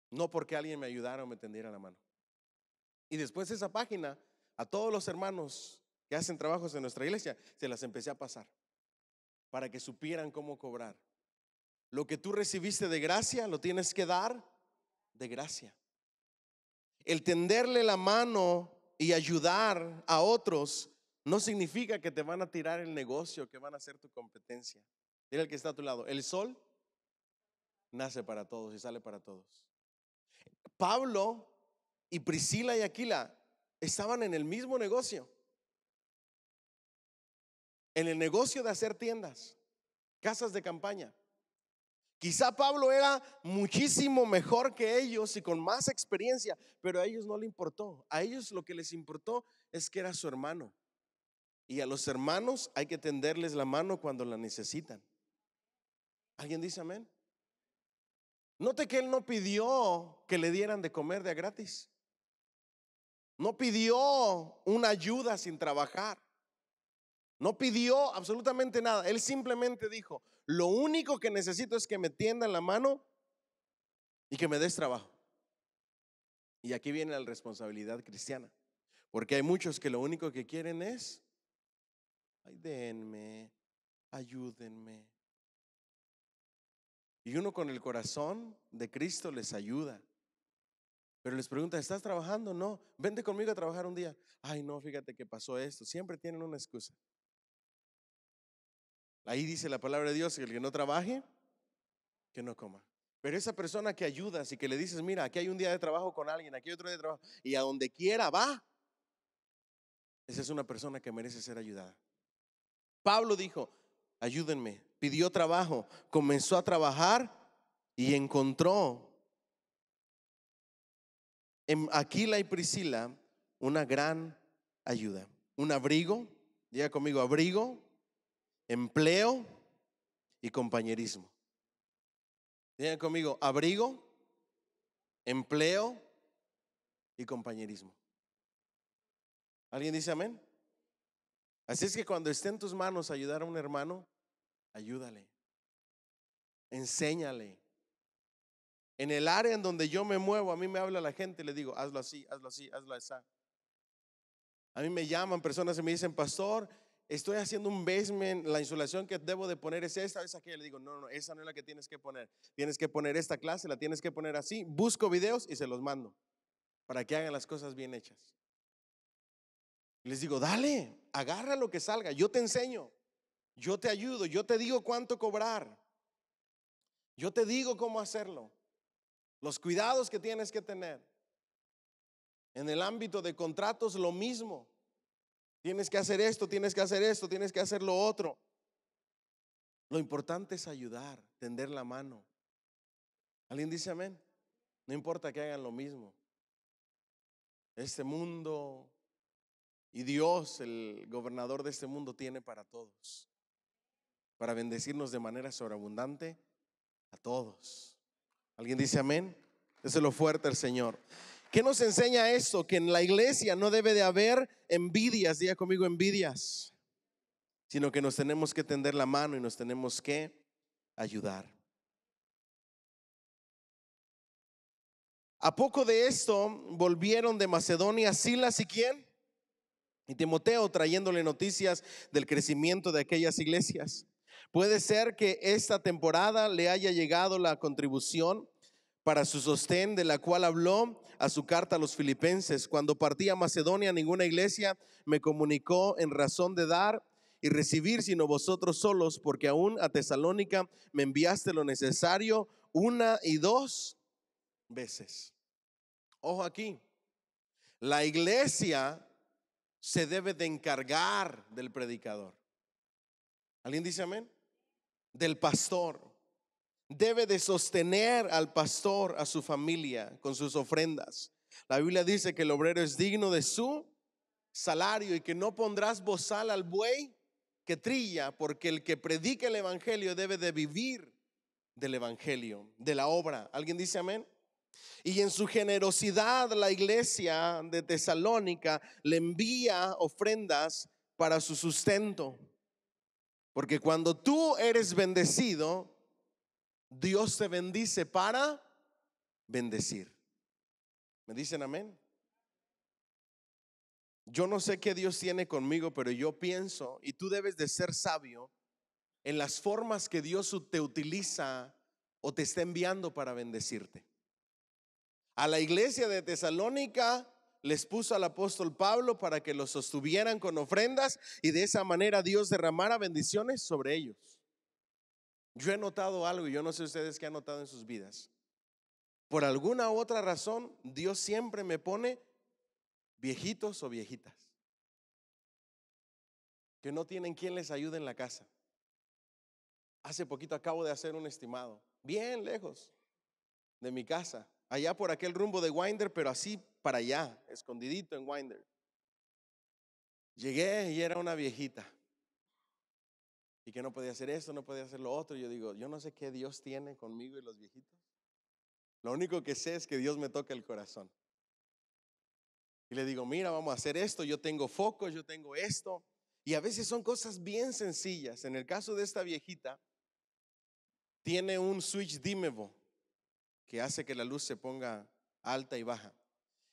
No porque alguien me ayudara o me tendiera la mano. Y después de esa página, a todos los hermanos que hacen trabajos en nuestra iglesia, se las empecé a pasar para que supieran cómo cobrar. Lo que tú recibiste de gracia, lo tienes que dar de gracia. El tenderle la mano y ayudar a otros no significa que te van a tirar el negocio, que van a ser tu competencia. Dile al que está a tu lado: el sol nace para todos y sale para todos. Pablo y Priscila y Aquila estaban en el mismo negocio, en el negocio de hacer tiendas, casas de campaña. Quizá Pablo era muchísimo mejor que ellos y con más experiencia, pero a ellos no le importó. A ellos lo que les importó es que era su hermano. Y a los hermanos hay que tenderles la mano cuando la necesitan. ¿Alguien dice amén? Note que él no pidió que le dieran de comer de a gratis. No pidió una ayuda sin trabajar. No pidió absolutamente nada. Él simplemente dijo: lo único que necesito es que me tiendan la mano y que me des trabajo. Y aquí viene la responsabilidad cristiana, porque hay muchos que lo único que quieren es: ay, denme, ayúdenme. Y uno con el corazón de Cristo les ayuda. Pero les pregunta, ¿estás trabajando? No, vente conmigo a trabajar un día. Ay, no, fíjate que pasó esto. Siempre tienen una excusa. Ahí dice la palabra de Dios que el que no trabaje, que no coma. Pero esa persona que ayudas y que le dices, mira, aquí hay un día de trabajo con alguien, aquí hay otro día de trabajo, y a donde quiera va, esa es una persona que merece ser ayudada. Pablo dijo, ayúdenme, pidió trabajo, comenzó a trabajar y encontró en Aquila y Priscila una gran ayuda. Un abrigo, diga conmigo, abrigo, empleo y compañerismo. Diga conmigo, abrigo, empleo y compañerismo. ¿Alguien dice amén? Así es que cuando esté en tus manos ayudar a un hermano, ayúdale, enséñale. En el área en donde yo me muevo, a mí me habla la gente y le digo, hazlo así, hazlo así, hazlo así. A mí me llaman personas y me dicen, pastor, estoy haciendo un basement, la insulación que debo de poner es esta, es aquella. Le digo, no, esa no es la que tienes que poner. Tienes que poner esta clase, la tienes que poner así. Busco videos y se los mando para que hagan las cosas bien hechas. Y les digo, dale, agarra lo que salga, yo te enseño, yo te ayudo, yo te digo cuánto cobrar, yo te digo cómo hacerlo, los cuidados que tienes que tener. En el ámbito de contratos lo mismo. Tienes que hacer esto, tienes que hacer esto, tienes que hacer lo otro. Lo importante es ayudar, tender la mano. ¿Alguien dice amén? No importa que hagan lo mismo. Este mundo y Dios, el gobernador de este mundo, tiene para todos, para bendecirnos de manera sobreabundante a todos. ¿Alguien dice amén? Déselo fuerte al Señor. ¿Qué nos enseña esto? Que en la iglesia no debe de haber envidias, diga conmigo envidias, sino que nos tenemos que tender la mano y nos tenemos que ayudar. A poco de esto volvieron de Macedonia Silas y ¿quién? Y Timoteo, trayéndole noticias del crecimiento de aquellas iglesias. Puede ser que esta temporada le haya llegado la contribución para su sostén, de la cual habló a su carta a los filipenses. Cuando partí a Macedonia, ninguna iglesia me comunicó en razón de dar y recibir, sino vosotros solos, porque aún a Tesalónica me enviaste lo necesario 1 y 2 veces. Ojo aquí, la iglesia se debe de encargar del predicador. ¿Alguien dice amén? Del pastor. Debe de sostener al pastor, a su familia, con sus ofrendas. La Biblia dice que el obrero es digno de su salario y que no pondrás bozal al buey que trilla, porque el que predica el evangelio debe de vivir del evangelio, de la obra. ¿Alguien dice amén? Y en su generosidad la iglesia de Tesalónica le envía ofrendas para su sustento. Porque cuando tú eres bendecido, Dios te bendice para bendecir. ¿Me dicen amén? Yo no sé qué Dios tiene conmigo, pero yo pienso, y tú debes de ser sabio en las formas que Dios te utiliza o te está enviando para bendecirte. A la iglesia de Tesalónica les puso al apóstol Pablo para que los sostuvieran con ofrendas y de esa manera Dios derramara bendiciones sobre ellos. Yo he notado algo y yo no sé ustedes qué han notado en sus vidas. Por alguna u otra razón, Dios siempre me pone viejitos o viejitas que no tienen quien les ayude en la casa. Hace poquito acabo de hacer un estimado, bien lejos de mi casa, allá por aquel rumbo de Winder, pero así para allá, escondidito en Winder. Llegué y era una viejita y que no podía hacer esto, no podía hacer lo otro. Yo digo, yo no sé qué Dios tiene conmigo y los viejitos. Lo único que sé es que Dios me toca el corazón. Y le digo, mira, vamos a hacer esto, yo tengo focos, yo tengo esto. Y a veces son cosas bien sencillas. En el caso de esta viejita, tiene un switch dimmable que hace que la luz se ponga alta y baja.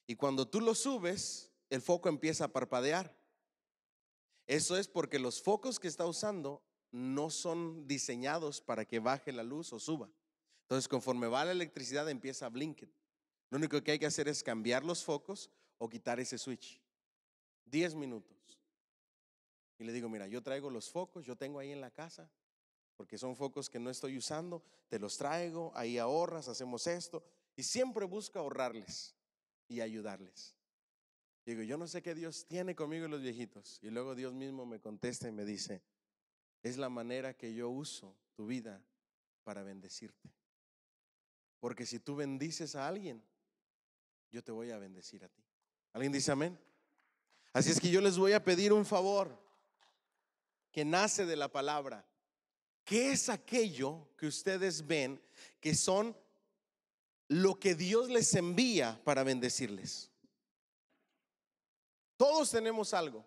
Y cuando tú lo subes, el foco empieza a parpadear. Eso es porque los focos que está usando no son diseñados para que baje la luz o suba. Entonces, conforme va la electricidad, empieza a blinker. Lo único que hay que hacer es cambiar los focos o quitar ese switch. 10 minutos. Y le digo, mira, yo traigo los focos, yo tengo ahí en la casa, porque son focos que no estoy usando, te los traigo, ahí ahorras, hacemos esto. Y siempre busco ahorrarles y ayudarles. Digo, yo no sé qué Dios tiene conmigo y los viejitos. Y luego Dios mismo me contesta y me dice, es la manera que yo uso tu vida para bendecirte. Porque si tú bendices a alguien, yo te voy a bendecir a ti. ¿Alguien dice amén? Así es que yo les voy a pedir un favor que nace de la palabra. ¿Qué es aquello que ustedes ven que son lo que Dios les envía para bendecirles? Todos tenemos algo,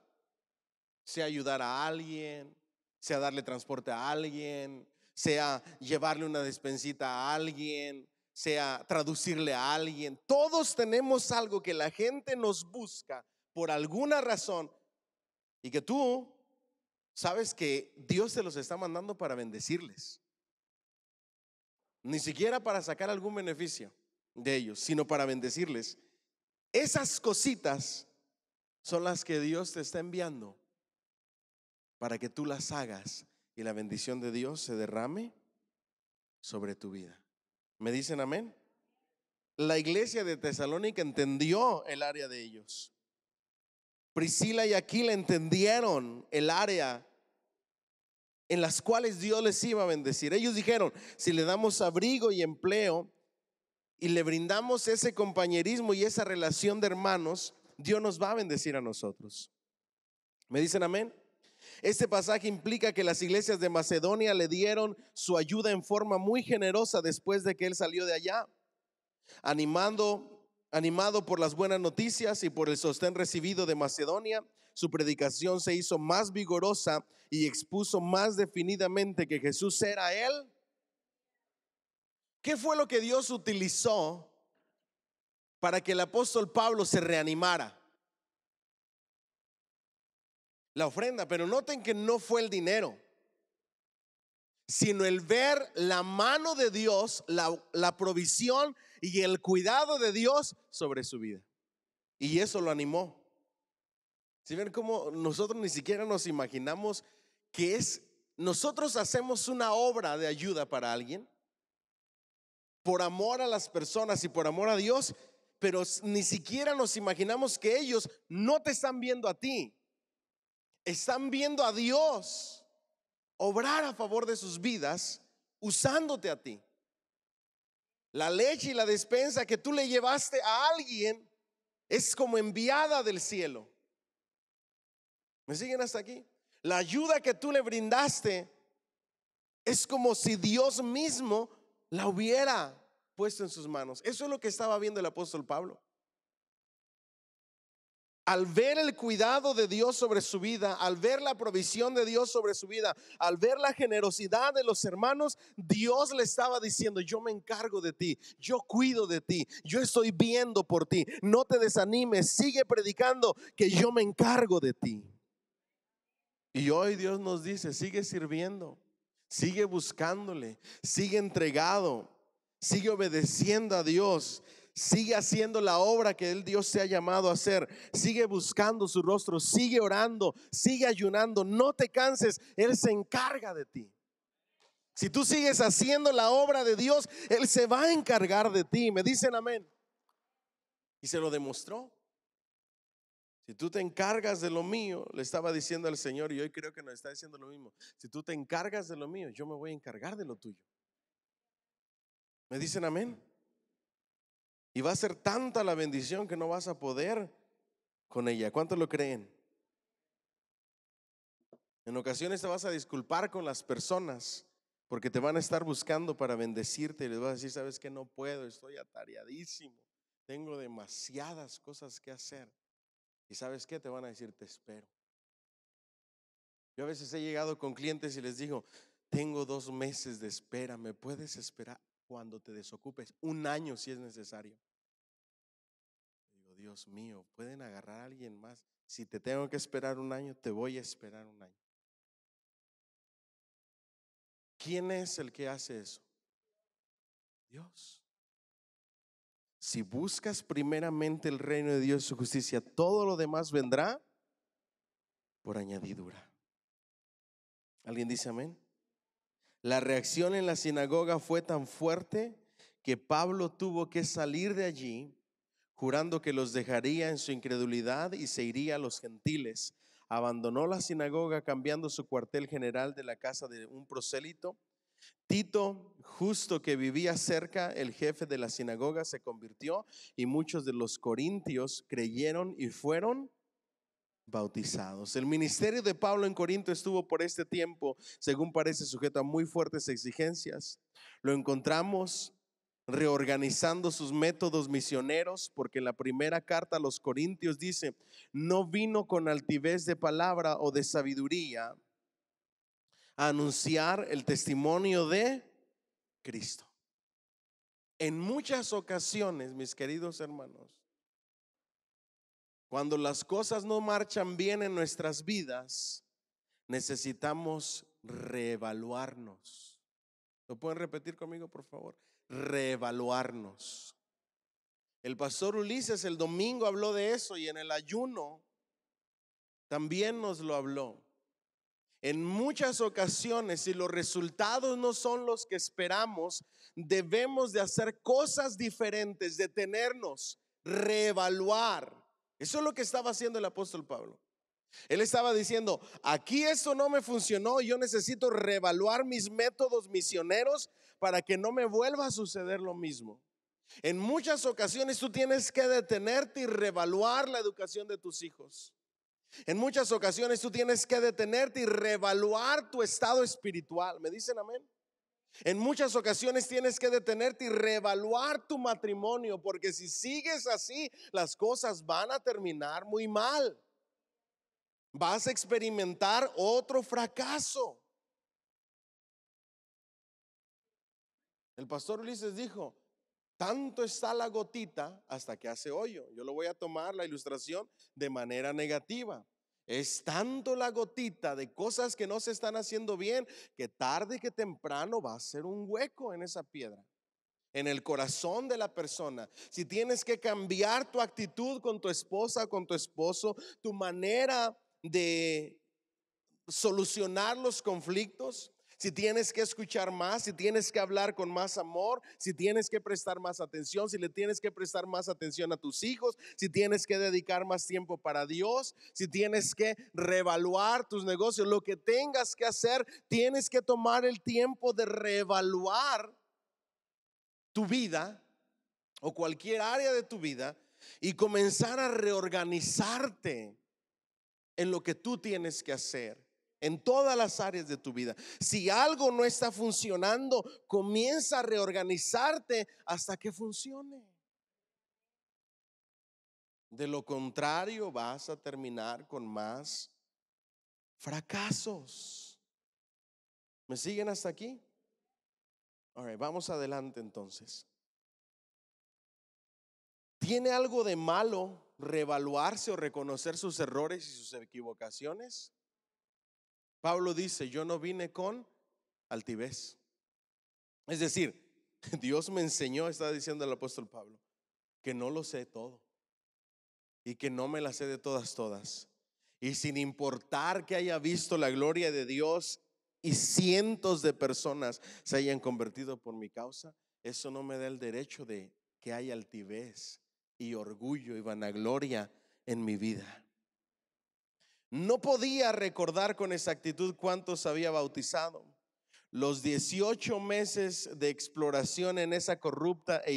sea ayudar a alguien, sea darle transporte a alguien, sea llevarle una despensita a alguien, sea traducirle a alguien. Todos tenemos algo que la gente nos busca por alguna razón y que tú sabes que Dios te los está mandando para bendecirles. Ni siquiera para sacar algún beneficio de ellos, sino para bendecirles. Esas cositas son las que Dios te está enviando para que tú las hagas y la bendición de Dios se derrame sobre tu vida. ¿Me dicen amén? La iglesia de Tesalónica entendió el área de ellos. Priscila y Aquila entendieron el área en las cuales Dios les iba a bendecir. Ellos dijeron, si le damos abrigo y empleo y le brindamos ese compañerismo y esa relación de hermanos, Dios nos va a bendecir a nosotros. ¿Me dicen amén? Este pasaje implica que las iglesias de Macedonia le dieron su ayuda en forma muy generosa después de que él salió de allá, animado por las buenas noticias y por el sostén recibido de Macedonia. Su predicación se hizo más vigorosa y expuso más definidamente que Jesús era él. ¿Qué fue lo que Dios utilizó para que el apóstol Pablo se reanimara? La ofrenda, pero noten que no fue el dinero, sino el ver la mano de Dios, la provisión y el cuidado de Dios sobre su vida. Y eso lo animó. Si ven cómo nosotros ni siquiera nos imaginamos que nosotros hacemos una obra de ayuda para alguien por amor a las personas y por amor a Dios, pero ni siquiera nos imaginamos que ellos no te están viendo a ti, están viendo a Dios obrar a favor de sus vidas usándote a ti. La leche y la despensa que tú le llevaste a alguien es como enviada del cielo. ¿Me siguen hasta aquí? La ayuda que tú le brindaste es como si Dios mismo la hubiera puesto en sus manos. Eso es lo que estaba viendo el apóstol Pablo. Al ver el cuidado de Dios sobre su vida, al ver la provisión de Dios sobre su vida, al ver la generosidad de los hermanos, Dios le estaba diciendo, yo me encargo de ti, yo cuido de ti, yo estoy viendo por ti, no te desanimes, sigue predicando que yo me encargo de ti. Y hoy Dios nos dice, sigue sirviendo, sigue buscándole, sigue entregado, sigue obedeciendo a Dios. Sigue haciendo la obra que Dios te ha llamado a hacer. Sigue buscando su rostro, sigue orando, sigue ayunando. No te canses, Él se encarga de ti. Si tú sigues haciendo la obra de Dios, Él se va a encargar de ti. Me dicen amén. Y se lo demostró. Si tú te encargas de lo mío, le estaba diciendo al Señor, y hoy creo que nos está diciendo lo mismo. Si tú te encargas de lo mío, yo me voy a encargar de lo tuyo. ¿Me dicen amén? Y va a ser tanta la bendición que no vas a poder con ella. ¿Cuántos lo creen? En ocasiones te vas a disculpar con las personas porque te van a estar buscando para bendecirte y les vas a decir, sabes que no puedo, estoy atareadísimo, tengo demasiadas cosas que hacer. Y sabes qué, te van a decir, te espero. Yo a veces he llegado con clientes y les digo, tengo 2 meses de espera, ¿me puedes esperar cuando te desocupes? 1 año si es necesario. Digo, Dios mío, ¿pueden agarrar a alguien más? Si te tengo que esperar 1 año, te voy a esperar 1 año. ¿Quién es el que hace eso? Dios. Si buscas primeramente el reino de Dios y su justicia, todo lo demás vendrá por añadidura. ¿Alguien dice amén? La reacción en la sinagoga fue tan fuerte que Pablo tuvo que salir de allí, jurando que los dejaría en su incredulidad y se iría a los gentiles. Abandonó la sinagoga, cambiando su cuartel general de la casa de un prosélito. Tito, justo que vivía cerca, el jefe de la sinagoga, se convirtió y muchos de los corintios creyeron y fueron bautizados. El ministerio de Pablo en Corinto estuvo por este tiempo, según parece, sujeto a muy fuertes exigencias. Lo encontramos reorganizando sus métodos misioneros, porque en la primera carta a los Corintios dice: no vino con altivez de palabra o de sabiduría a anunciar el testimonio de Cristo. En muchas ocasiones, mis queridos hermanos, cuando las cosas no marchan bien en nuestras vidas, necesitamos reevaluarnos. ¿Lo pueden repetir conmigo, por favor? Reevaluarnos. El pastor Ulises el domingo habló de eso, y en el ayuno también nos lo habló. En muchas ocasiones, si los resultados no son los que esperamos, debemos de hacer cosas diferentes, detenernos, reevaluar. Eso es lo que estaba haciendo el apóstol Pablo. Él estaba diciendo: aquí esto no me funcionó, yo necesito reevaluar mis métodos misioneros para que no me vuelva a suceder lo mismo. En muchas ocasiones tú tienes que detenerte y reevaluar la educación de tus hijos. En muchas ocasiones tú tienes que detenerte y reevaluar tu estado espiritual. ¿Me dicen amén? En muchas ocasiones tienes que detenerte y reevaluar tu matrimonio, porque si sigues así, las cosas van a terminar muy mal. Vas a experimentar otro fracaso. El pastor Ulises dijo: tanto está la gotita hasta que hace hoyo. Yo lo voy a tomar la ilustración de manera negativa. Es tanto la gotita de cosas que no se están haciendo bien, que tarde que temprano va a ser un hueco en esa piedra, en el corazón de la persona. Si tienes que cambiar tu actitud con tu esposa, con tu esposo, tu manera de solucionar los conflictos, si tienes que escuchar más, si tienes que hablar con más amor, si tienes que prestar más atención, si le tienes que prestar más atención a tus hijos, si tienes que dedicar más tiempo para Dios, si tienes que reevaluar tus negocios, lo que tengas que hacer, tienes que tomar el tiempo de reevaluar tu vida o cualquier área de tu vida y comenzar a reorganizarte en lo que tú tienes que hacer. En todas las áreas de tu vida. Si algo no está funcionando, comienza a reorganizarte hasta que funcione. De lo contrario, vas a terminar con más fracasos. ¿Me siguen hasta aquí? All right, vamos adelante entonces. ¿Tiene algo de malo reevaluarse o reconocer sus errores y sus equivocaciones? Pablo dice: yo no vine con altivez. Es decir, Dios me enseñó, está diciendo el apóstol Pablo, que no lo sé todo y que no me la sé de todas. Y sin importar que haya visto la gloria de Dios y cientos de personas se hayan convertido por mi causa, eso no me da el derecho de que haya altivez y orgullo y vanagloria en mi vida. No podía recordar con exactitud cuántos había bautizado. Los 18 meses de exploración en esa corrupta e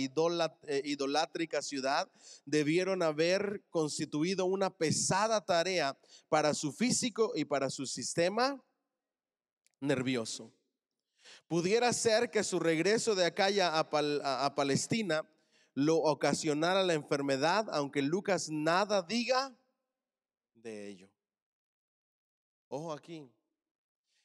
idolátrica ciudad debieron haber constituido una pesada tarea para su físico y para su sistema nervioso. Pudiera ser que su regreso de Acaya a Palestina lo ocasionara la enfermedad, aunque Lucas nada diga de ello. Ojo aquí.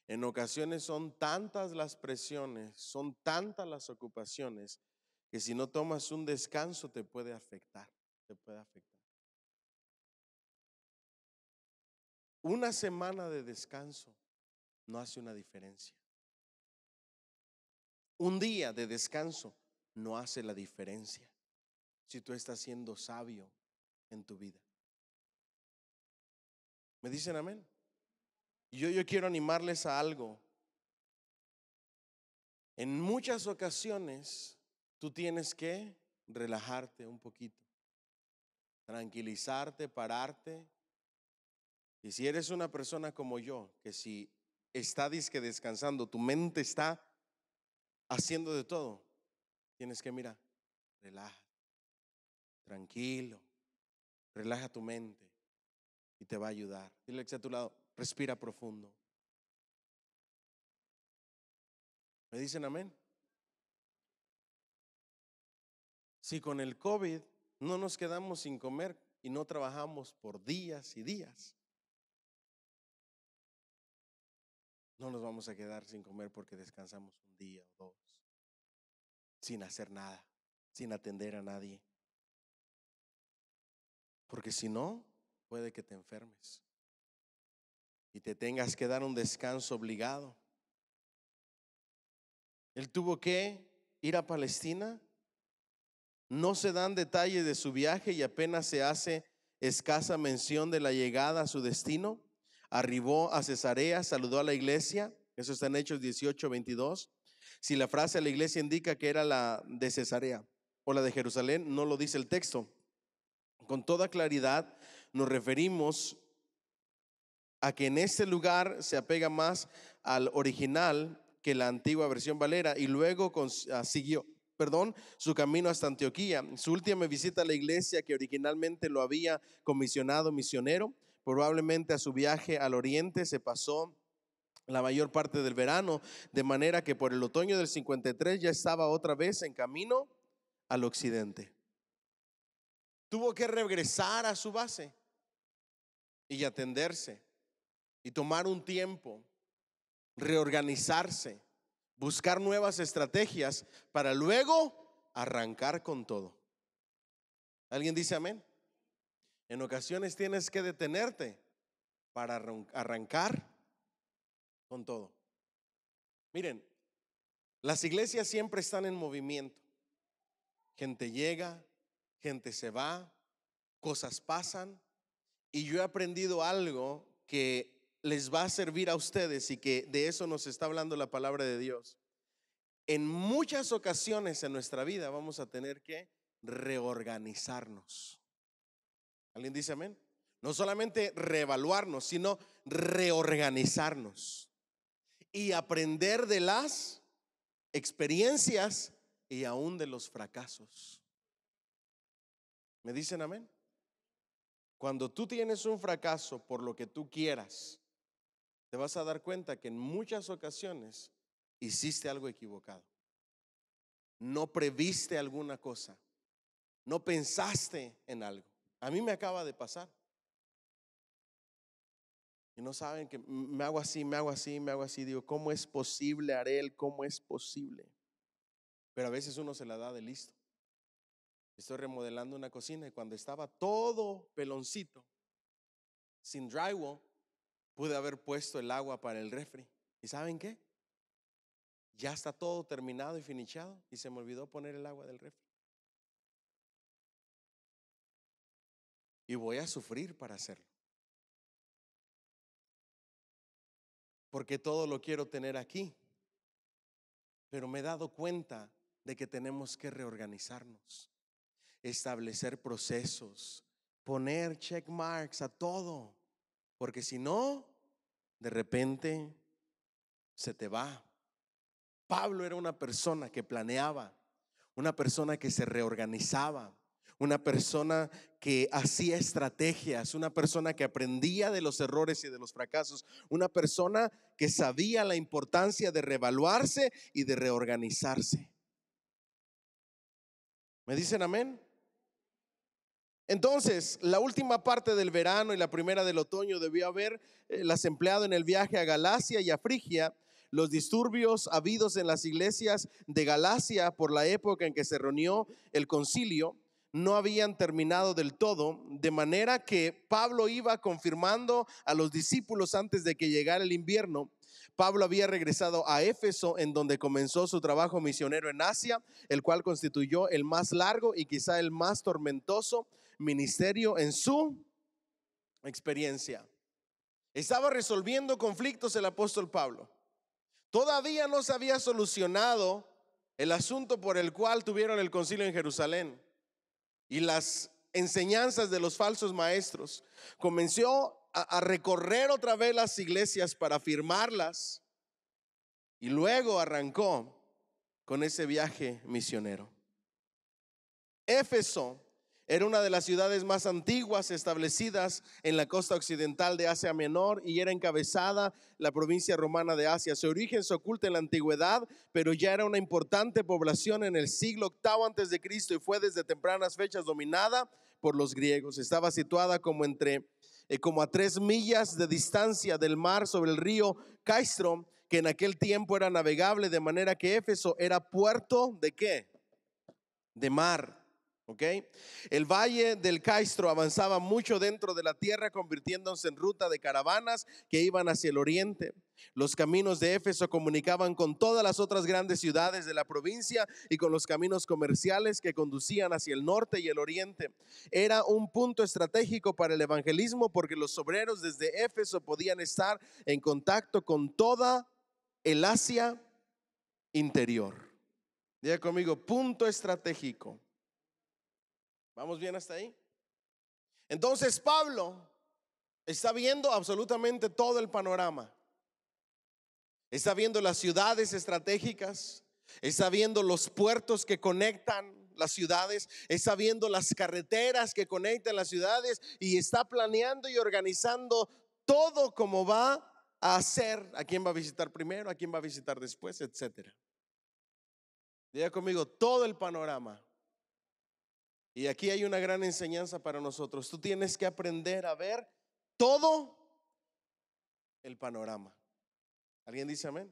En ocasiones son tantas las presiones, son tantas las ocupaciones, que si no tomas un descanso te puede afectar, Una semana de descanso no hace una diferencia. Un día de descanso no hace la diferencia. si tú estás siendo sabio en tu vida. ¿Me dicen amén? Yo quiero animarles a algo. En muchas ocasiones tú tienes que relajarte un poquito, tranquilizarte, pararte. Y si eres una persona como yo, que si está disque descansando, tu mente está haciendo de todo, tienes que, mira, relaja, tranquilo, relaja tu mente y te va a ayudar. Dile que está a tu lado, respira profundo. ¿Me dicen amén? Si con el COVID no nos quedamos sin comer y no trabajamos por días y días, no nos vamos a quedar sin comer porque descansamos un día o dos, sin hacer nada, sin atender a nadie. Porque si no, puede que te enfermes y te tengas que dar un descanso obligado. Él tuvo que ir a Palestina. No se dan detalles de su viaje y apenas se hace escasa mención de la llegada a su destino. Arribó a Cesarea, saludó a la iglesia. Eso está en Hechos 18:22. Si la frase a la iglesia indica que era la de Cesarea o la de Jerusalén, no lo dice el texto. Con toda claridad nos referimos a que en este lugar se apega más al original que la antigua versión Valera, y luego siguió su camino hasta Antioquía. Su última visita a la iglesia, que originalmente lo había comisionado misionero, probablemente a su viaje al oriente, se pasó la mayor parte del verano, de manera que por el otoño del 53 ya estaba otra vez en camino al occidente. Tuvo que regresar a su base y atenderse y tomar un tiempo, reorganizarse, buscar nuevas estrategias para luego arrancar con todo. ¿Alguien dice amén? En ocasiones tienes que detenerte para arrancar con todo. Miren, las iglesias siempre están en movimiento. Gente llega, gente se va, cosas pasan, y yo he aprendido algo que les va a servir a ustedes y que de eso nos está hablando la palabra de Dios. En muchas ocasiones en nuestra vida vamos a tener que reorganizarnos. ¿Alguien dice amén? No solamente reevaluarnos, sino reorganizarnos y aprender de las experiencias y aún de los fracasos. ¿Me dicen amén? Cuando tú tienes un fracaso por lo que tú quieras, te vas a dar cuenta que en muchas ocasiones hiciste algo equivocado. No previste alguna cosa. No pensaste en algo. A mí me acaba de pasar. Y no saben que me hago así, me hago así, me hago así. Digo, ¿cómo es posible, Arel? ¿Cómo es posible? Pero a veces uno se la da de listo. Estoy remodelando una cocina y cuando estaba todo peloncito, sin drywall, pude haber puesto el agua para el refri. ¿Y saben qué? Ya está todo terminado y finichado y se me olvidó poner el agua del refri. Y voy a sufrir para hacerlo. Porque todo lo quiero tener aquí. Pero me he dado cuenta de que tenemos que reorganizarnos, establecer procesos, poner check marks a todo. Porque si no, de repente se te va. Pablo era una persona que planeaba, una persona que se reorganizaba, una persona que hacía estrategias, una persona que aprendía de los errores y de los fracasos, una persona que sabía la importancia de reevaluarse y de reorganizarse. ¿Me dicen amén? Entonces, la última parte del verano y la primera del otoño debió haberlas empleado en el viaje a Galacia y a Frigia. Los disturbios habidos en las iglesias de Galacia por la época en que se reunió el concilio no habían terminado del todo, de manera que Pablo iba confirmando a los discípulos antes de que llegara el invierno Pablo había regresado a Éfeso, en donde comenzó su trabajo misionero en Asia, el cual constituyó el más largo y quizá el más tormentoso ministerio en su experiencia. Estaba resolviendo conflictos el apóstol Pablo. Todavía no se había solucionado el asunto por el cual tuvieron el concilio en Jerusalén y las enseñanzas de los falsos maestros. Comenzó a recorrer otra vez las iglesias para afirmarlas y luego arrancó con ese viaje misionero. Éfeso era una de las ciudades más antiguas establecidas en la costa occidental de Asia Menor y era encabezada la provincia romana de Asia. Su origen se oculta en la antigüedad, pero ya era una importante población en el siglo VIII antes de Cristo y fue desde tempranas fechas dominada por los griegos. Estaba situada como a 3 millas de distancia del mar sobre el río Caistro, que en aquel tiempo era navegable, de manera que Éfeso era puerto ¿de qué? De mar. Okay. El valle del Caistro avanzaba mucho dentro de la tierra, convirtiéndose en ruta de caravanas que iban hacia el oriente. Los caminos de Éfeso comunicaban con todas las otras grandes ciudades de la provincia y con los caminos comerciales que conducían hacia el norte y el oriente. Era un punto estratégico para el evangelismo porque los obreros desde Éfeso podían estar en contacto con toda el Asia interior. Diga conmigo, punto estratégico. ¿Vamos bien hasta ahí? Entonces Pablo está viendo absolutamente todo el panorama. Está viendo las ciudades estratégicas, está viendo los puertos que conectan las ciudades, está viendo las carreteras que conectan las ciudades y está planeando y organizando todo como va a hacer, a quién va a visitar primero, a quién va a visitar después, etcétera. Diga conmigo, todo el panorama. Y aquí hay una gran enseñanza para nosotros. Tú tienes que aprender a ver todo el panorama. ¿Alguien dice amén?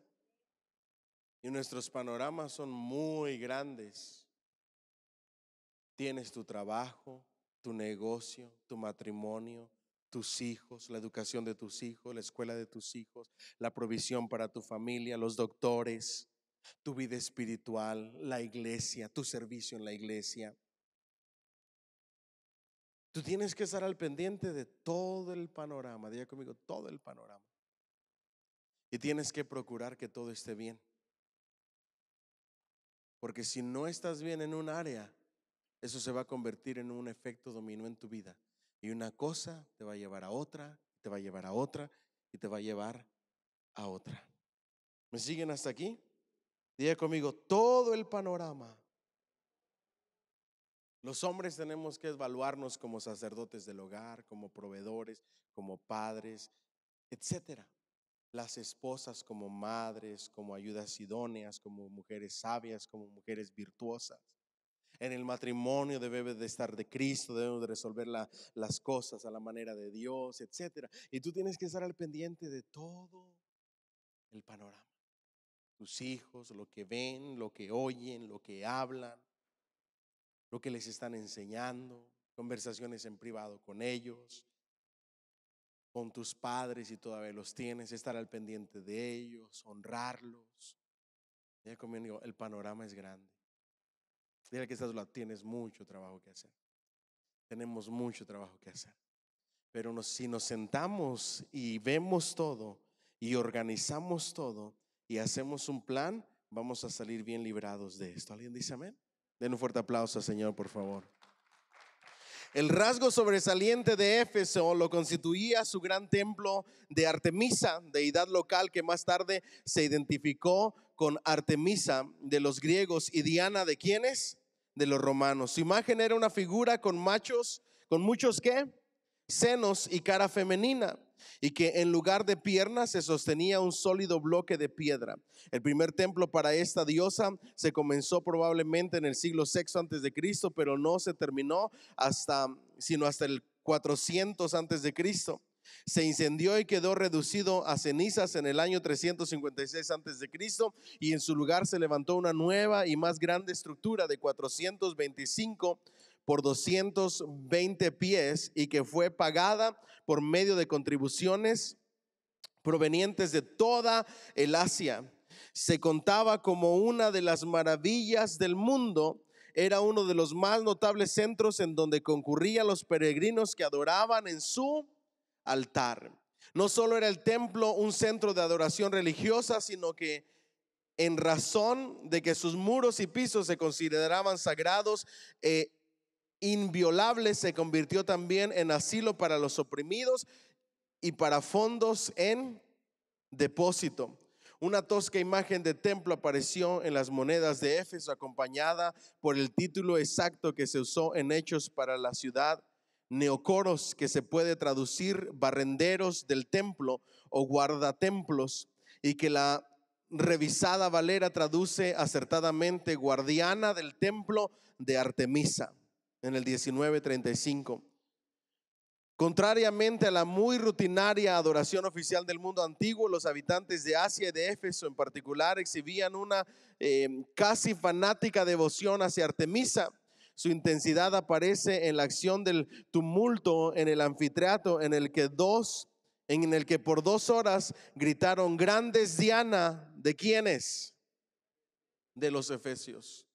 Y nuestros panoramas son muy grandes. Tienes tu trabajo, tu negocio, tu matrimonio, tus hijos, la educación de tus hijos, la escuela de tus hijos, la provisión para tu familia, los doctores, tu vida espiritual, la iglesia, tu servicio en la iglesia. Tú tienes que estar al pendiente de todo el panorama. Diga conmigo, todo el panorama. Y tienes que procurar que todo esté bien. Porque si no estás bien en un área, eso se va a convertir en un efecto dominó en tu vida. Y una cosa te va a llevar a otra, te va a llevar a otra y te va a llevar a otra. ¿Me siguen hasta aquí? Diga conmigo, todo el panorama. Los hombres tenemos que evaluarnos como sacerdotes del hogar, como proveedores, como padres, etcétera. Las esposas como madres, como ayudas idóneas, como mujeres sabias, como mujeres virtuosas. En el matrimonio debe de estar de Cristo, debemos de resolver las cosas a la manera de Dios, etcétera. Y tú tienes que estar al pendiente de todo el panorama. Tus hijos, lo que ven, lo que oyen, lo que hablan, lo que les están enseñando, conversaciones en privado con ellos, con tus padres si todavía los tienes, estar al pendiente de ellos, honrarlos. Ya conmigo, el panorama es grande. Dile que tienes mucho trabajo que hacer. Tenemos mucho trabajo que hacer. Pero si nos sentamos y vemos todo y organizamos todo y hacemos un plan, vamos a salir bien librados de esto. ¿Alguien dice amén? Den un fuerte aplauso al Señor, por favor. El rasgo sobresaliente de Éfeso lo constituía su gran templo de Artemisa, deidad local que más tarde se identificó con Artemisa de los griegos y Diana de ¿quiénes? De los romanos. Su imagen era una figura con muchos ¿qué? Senos y cara femenina, y que en lugar de piernas se sostenía un sólido bloque de piedra. El primer templo para esta diosa se comenzó probablemente en el siglo VI antes de Cristo, pero no se terminó sino hasta el 400 antes de Cristo. Se incendió y quedó reducido a cenizas en el año 356 antes de Cristo, y en su lugar se levantó una nueva y más grande estructura de 425 por 220 pies y que fue pagada por medio de contribuciones provenientes de toda el Asia. Se contaba como una de las maravillas del mundo. Era uno de los más notables centros en donde concurrían los peregrinos que adoraban en su altar. No solo era el templo un centro de adoración religiosa, sino que en razón de que sus muros y pisos se consideraban sagrados e inviolables, se convirtió también en asilo para los oprimidos y para fondos en depósito. Una tosca imagen de templo apareció en las monedas de Éfeso, acompañada por el título exacto que se usó en Hechos para la ciudad: Neocoros, que se puede traducir barrenderos del templo o guardatemplos, y que la revisada Valera traduce acertadamente guardiana del templo de Artemisa en el 1935. Contrariamente a la muy rutinaria adoración oficial del mundo antiguo, los habitantes de Asia y de Éfeso en particular exhibían una casi fanática devoción hacia Artemisa. Su intensidad aparece en la acción del tumulto en el anfiteatro, en el que por 2 horas gritaron: grandes Diana. ¿De quiénes? De los efesios.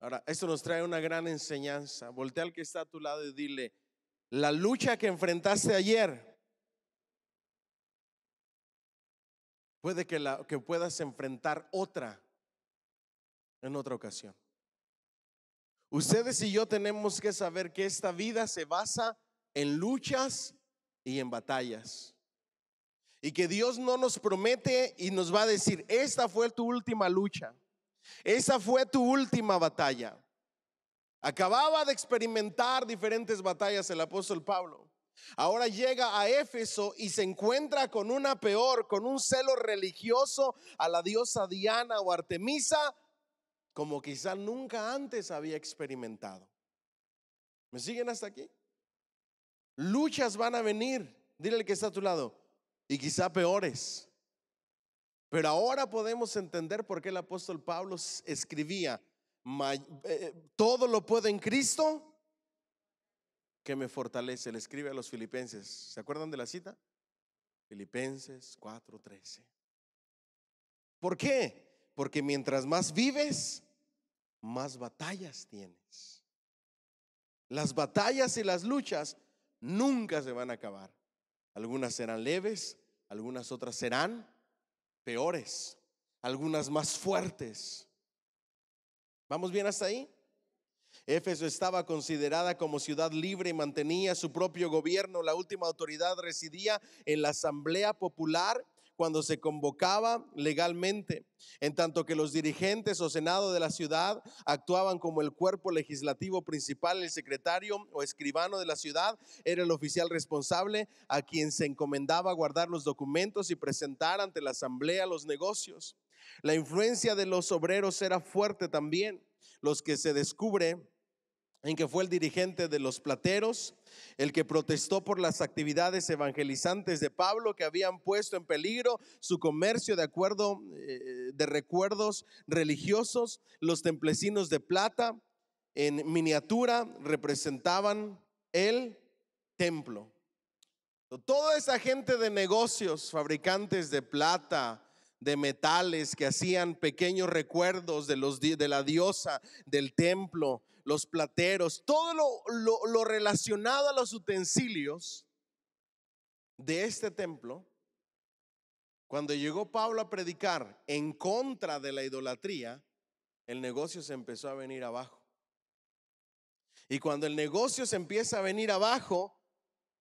Ahora, esto nos trae una gran enseñanza. Voltea al que está a tu lado y dile: la lucha que enfrentaste ayer, puede que puedas enfrentar otra en otra ocasión. Ustedes y yo tenemos que saber que esta vida se basa en luchas y en batallas, y que Dios no nos promete y nos va a decir: esta fue tu última lucha, esa fue tu última batalla. Acababa de experimentar diferentes batallas el apóstol Pablo. Ahora llega a Éfeso y se encuentra con una peor, con un celo religioso a la diosa Diana o Artemisa, como quizá nunca antes había experimentado. ¿Me siguen hasta aquí? Luchas van a venir, dile al que está a tu lado, y quizá peores. Pero ahora podemos entender por qué el apóstol Pablo escribía: todo lo puedo en Cristo que me fortalece. Le escribe a los filipenses. ¿Se acuerdan de la cita? Filipenses 4:13. ¿Por qué? Porque mientras más vives, más batallas tienes. Las batallas y las luchas nunca se van a acabar. Algunas serán leves, algunas otras serán peores, algunas más fuertes. ¿Vamos bien hasta ahí? Éfeso estaba considerada como ciudad libre y mantenía su propio gobierno. La última autoridad residía en la asamblea popular cuando se convocaba legalmente, en tanto que los dirigentes o senado de la ciudad actuaban como el cuerpo legislativo principal. El secretario o escribano de la ciudad era el oficial responsable a quien se encomendaba guardar los documentos y presentar ante la asamblea los negocios. La influencia de los obreros era fuerte también. Los que se descubre en que fue el dirigente de los plateros, el que protestó por las actividades evangelizantes de Pablo que habían puesto en peligro su comercio de recuerdos religiosos. Los templecinos de plata en miniatura representaban el templo. Toda esa gente de negocios, fabricantes de plata, de metales, que hacían pequeños recuerdos de la diosa, del templo, los plateros, todo lo relacionado a los utensilios de este templo. Cuando llegó Pablo a predicar en contra de la idolatría, el negocio se empezó a venir abajo. Y cuando el negocio se empieza a venir abajo,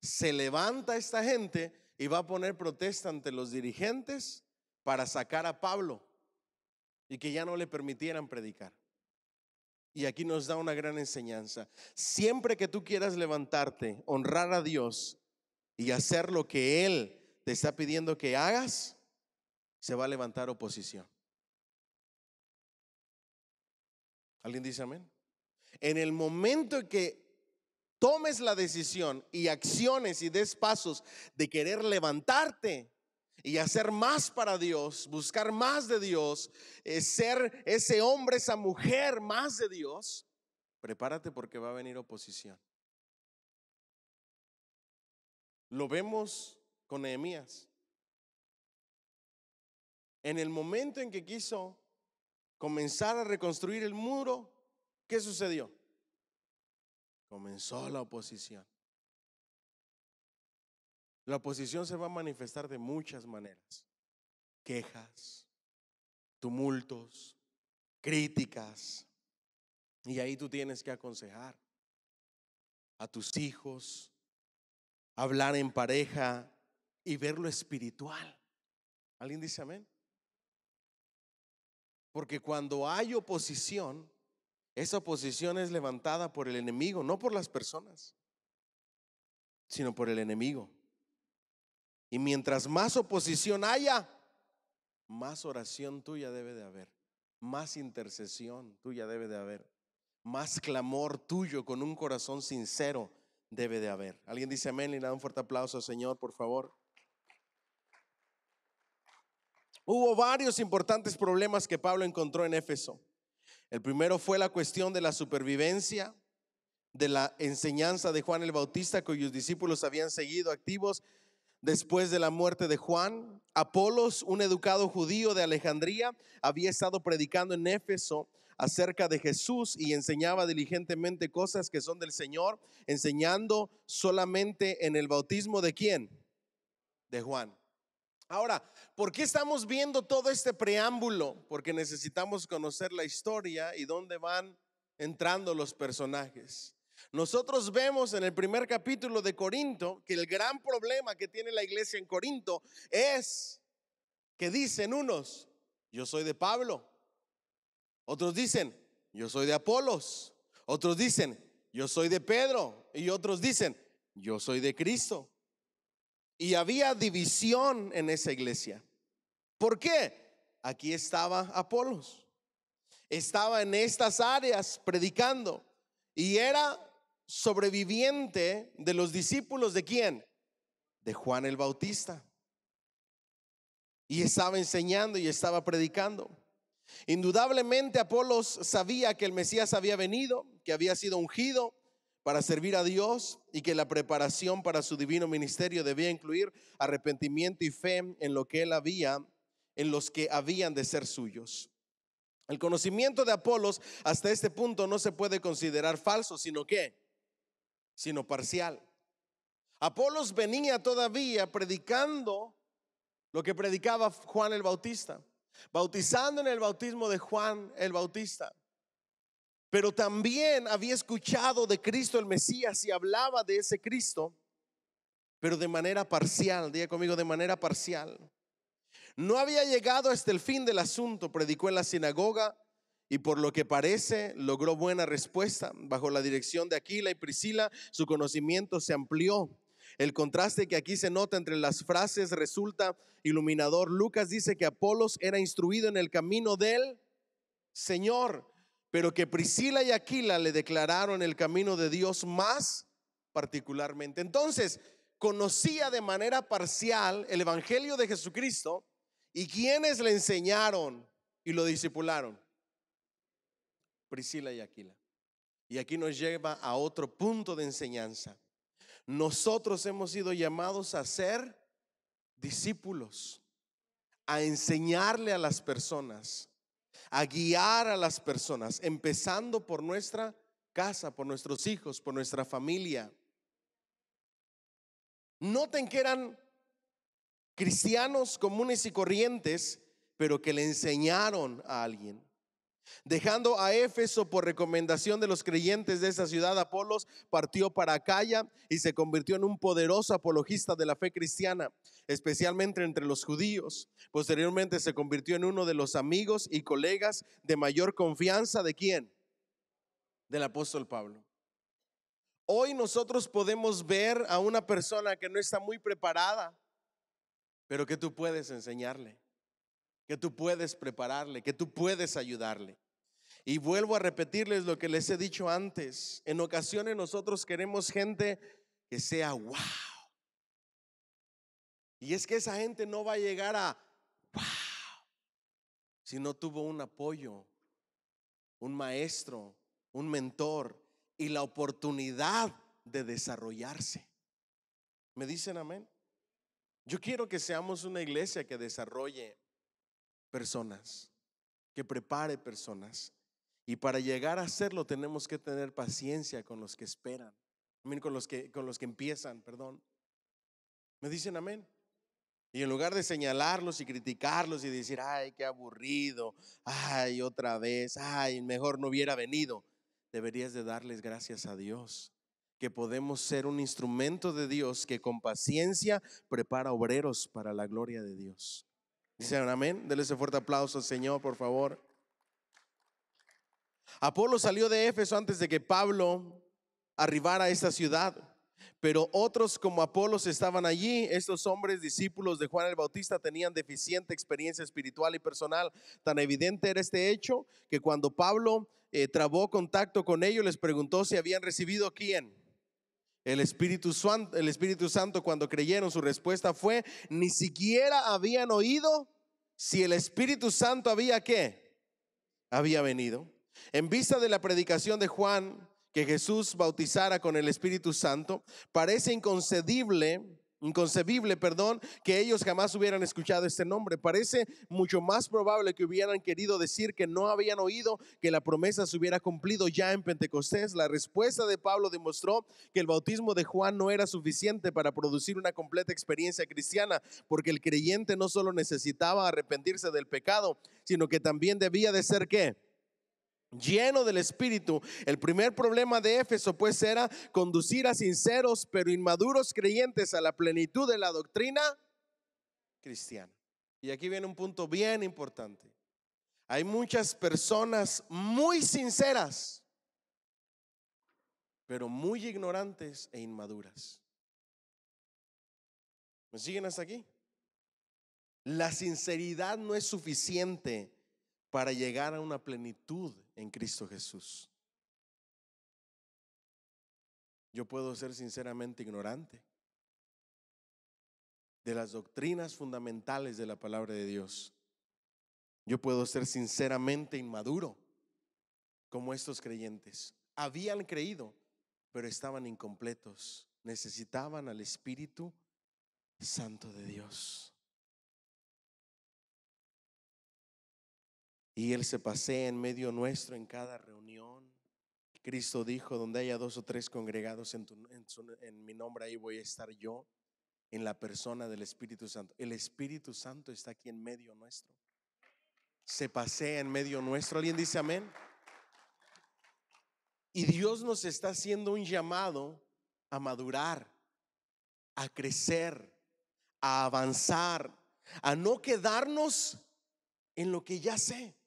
se levanta esta gente y va a poner protesta ante los dirigentes para sacar a Pablo y que ya no le permitieran predicar. Y aquí nos da una gran enseñanza. Siempre que tú quieras levantarte, honrar a Dios y hacer lo que Él te está pidiendo que hagas, se va a levantar oposición. ¿Alguien dice amén? En el momento en que tomes la decisión y acciones y des pasos de querer levantarte y hacer más para Dios, buscar más de Dios, ser ese hombre, esa mujer más de Dios, prepárate porque va a venir oposición. Lo vemos con Nehemías. En el momento en que quiso comenzar a reconstruir el muro, ¿qué sucedió? Comenzó la oposición. La oposición se va a manifestar de muchas maneras: quejas, tumultos, críticas. Y ahí tú tienes que aconsejar a tus hijos, hablar en pareja y ver lo espiritual. ¿Alguien dice amén? Porque cuando hay oposición, esa oposición es levantada por el enemigo, no por las personas, sino por el enemigo. Y mientras más oposición haya, más oración tuya debe de haber, más intercesión tuya debe de haber, más clamor tuyo con un corazón sincero debe de haber. ¿Alguien dice amén? Y le da un fuerte aplauso al Señor, por favor. Hubo varios importantes problemas que Pablo encontró en Éfeso. El primero fue la cuestión de la supervivencia de la enseñanza de Juan el Bautista, cuyos discípulos habían seguido activos después de la muerte de Juan. Apolos, un educado judío de Alejandría, había estado predicando en Éfeso acerca de Jesús y enseñaba diligentemente cosas que son del Señor, enseñando solamente en el bautismo ¿de quién? De Juan. Ahora, ¿por qué estamos viendo todo este preámbulo? Porque necesitamos conocer la historia y dónde van entrando los personajes. Nosotros vemos en el primer capítulo de Corinto que el gran problema que tiene la iglesia en Corinto es que dicen unos: yo soy de Pablo. Otros dicen: yo soy de Apolos. Otros dicen: yo soy de Pedro. Y otros dicen: yo soy de Cristo. Y había división en esa iglesia. ¿Por qué? Aquí estaba Apolos, estaba en estas áreas predicando y era sobreviviente de los discípulos ¿de quién? De Juan el Bautista. Y estaba enseñando y estaba predicando. Indudablemente Apolos sabía que el Mesías había venido, que había sido ungido para servir a Dios y que la preparación para su divino ministerio debía incluir arrepentimiento y fe en lo que él había, en los que habían de ser suyos. El conocimiento de Apolos hasta este punto no se puede considerar falso, sino ¿qué? Sino parcial. Apolos venía todavía predicando lo que predicaba Juan el Bautista, bautizando en el bautismo de Juan el Bautista. Pero también había escuchado de Cristo el Mesías y hablaba de ese Cristo, pero de manera parcial. Diga conmigo: de manera parcial. No había llegado hasta el fin del asunto. Predicó en la sinagoga y por lo que parece logró buena respuesta. Bajo la dirección de Aquila y Priscila, su conocimiento se amplió. El contraste que aquí se nota entre las frases resulta iluminador. Lucas dice que Apolos era instruido en el camino del Señor, pero que Priscila y Aquila le declararon el camino de Dios más particularmente. Entonces, conocía de manera parcial el evangelio de Jesucristo. ¿Y quiénes le enseñaron y lo discipularon? Priscila y Aquila. Y aquí nos lleva a otro punto de enseñanza. Nosotros hemos sido llamados a ser discípulos, a enseñarle a las personas, a guiar a las personas, empezando por nuestra casa, por nuestros hijos, por nuestra familia. Noten que eran cristianos comunes y corrientes, pero que le enseñaron a alguien. Dejando a Éfeso por recomendación de los creyentes de esa ciudad, Apolos partió para Acaya y se convirtió en un poderoso apologista de la fe cristiana, especialmente entre los judíos. Posteriormente se convirtió en uno de los amigos y colegas de mayor confianza ¿de quién? Del apóstol Pablo. Hoy nosotros podemos ver a una persona que no está muy preparada, pero que tú puedes enseñarle, que tú puedes prepararle, que tú puedes ayudarle. Y vuelvo a repetirles lo que les he dicho antes. En ocasiones nosotros queremos gente que sea wow. Y es que esa gente no va a llegar a wow si no tuvo un apoyo, un maestro, un mentor y la oportunidad de desarrollarse. ¿Me dicen amén? Yo quiero que seamos una iglesia que desarrolle personas, que prepare personas. Y para llegar a hacerlo tenemos que tener paciencia con los que esperan, con los que empiezan, perdón. ¿Me dicen amén? Y en lugar de señalarlos y criticarlos y decir, ay, qué aburrido, ay, otra vez, ay, mejor no hubiera venido, deberías de darles gracias a Dios, que podemos ser un instrumento de Dios que con paciencia prepara obreros para la gloria de Dios. Dicen amén. Denle ese fuerte aplauso al Señor, por favor. Apolo salió de Éfeso antes de que Pablo arribara a esta ciudad, pero otros como Apolos estaban allí. Estos hombres discípulos de Juan el Bautista tenían deficiente experiencia espiritual y personal. Tan evidente era este hecho que cuando Pablo trabó contacto con ellos, les preguntó si habían recibido ¿quién? El Espíritu Santo. Cuando creyeron, su respuesta fue: ni siquiera habían oído si el Espíritu Santo había ¿qué? Había venido. En vista de la predicación de Juan, que Jesús bautizara con el Espíritu Santo, parece inconcebible, que ellos jamás hubieran escuchado este nombre. Parece mucho más probable que hubieran querido decir que no habían oído que la promesa se hubiera cumplido ya en Pentecostés. La respuesta de Pablo demostró que el bautismo de Juan no era suficiente para producir una completa experiencia cristiana, porque el creyente no solo necesitaba arrepentirse del pecado, sino que también debía de ser ¿qué? Lleno del Espíritu. El primer problema de Éfeso pues era conducir a sinceros pero inmaduros creyentes a la plenitud de la doctrina cristiana. Y aquí viene un punto bien importante. Hay muchas personas muy sinceras pero muy ignorantes e inmaduras. ¿Me siguen hasta aquí? La sinceridad no es suficiente para llegar a una plenitud en Cristo Jesús. Yo puedo ser sinceramente ignorante de las doctrinas fundamentales de la palabra de Dios. Yo puedo ser sinceramente inmaduro, como estos creyentes. Habían creído, pero estaban incompletos. Necesitaban al Espíritu Santo de Dios. Y Él se pasea en medio nuestro en cada reunión. Cristo dijo: donde haya 2 o 3 congregados en mi nombre, ahí voy a estar yo, en la persona del Espíritu Santo. El Espíritu Santo está aquí en medio nuestro. Se pasea en medio nuestro. ¿Alguien dice amén? Y Dios nos está haciendo un llamado a madurar, a crecer, a avanzar, a no quedarnos en lo que ya sé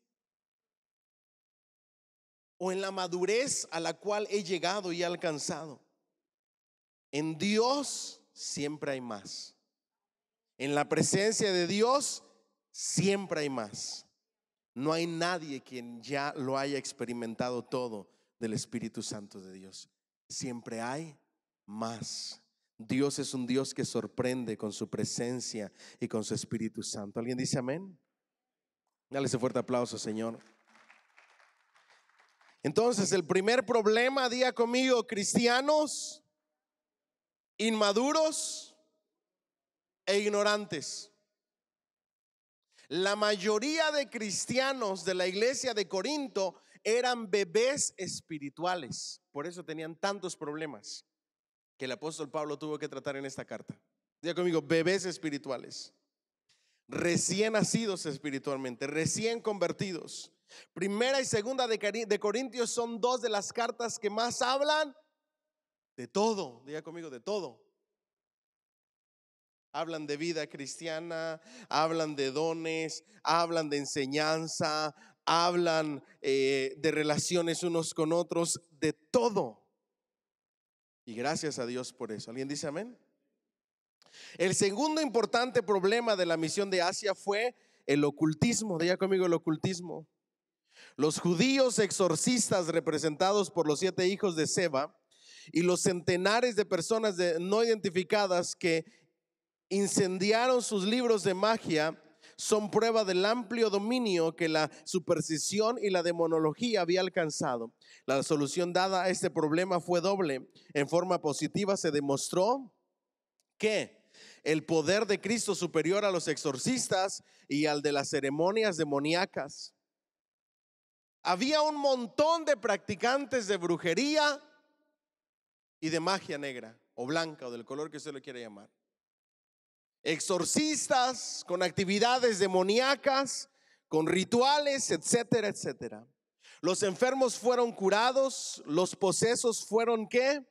o en la madurez a la cual he llegado y he alcanzado. En Dios siempre hay más. En la presencia de Dios siempre hay más. No hay nadie quien ya lo haya experimentado todo del Espíritu Santo de Dios. Siempre hay más. Dios es un Dios que sorprende con su presencia y con su Espíritu Santo. ¿Alguien dice amén? Dale ese fuerte aplauso, Señor. Entonces, el primer problema, diga conmigo: cristianos inmaduros e ignorantes. La mayoría de cristianos de la iglesia de Corinto eran bebés espirituales. Por eso tenían tantos problemas que el apóstol Pablo tuvo que tratar en esta carta. Diga conmigo: bebés espirituales, recién nacidos espiritualmente, recién convertidos. Primera y segunda de Corintios son 2 de las cartas que más hablan de todo. Diga conmigo: de todo. Hablan de vida cristiana, hablan de dones, hablan de enseñanza, hablan de relaciones unos con otros, de todo. Y gracias a Dios por eso. ¿Alguien dice amén? El segundo importante problema de la misión de Asia fue el ocultismo. Diga conmigo: el ocultismo. Los judíos exorcistas, representados por los 7 hijos de Seba, y los centenares de personas no identificadas que incendiaron sus libros de magia, son prueba del amplio dominio que la superstición y la demonología había alcanzado. La solución dada a este problema fue doble. En forma positiva se demostró que El poder de Cristo superior a los exorcistas y al de las ceremonias demoníacas. Había un montón de practicantes de brujería y de magia negra o blanca o del color que usted lo quiera llamar. Exorcistas con actividades demoníacas, con rituales, etcétera, etcétera. Los enfermos fueron curados, los posesos fueron ¿qué?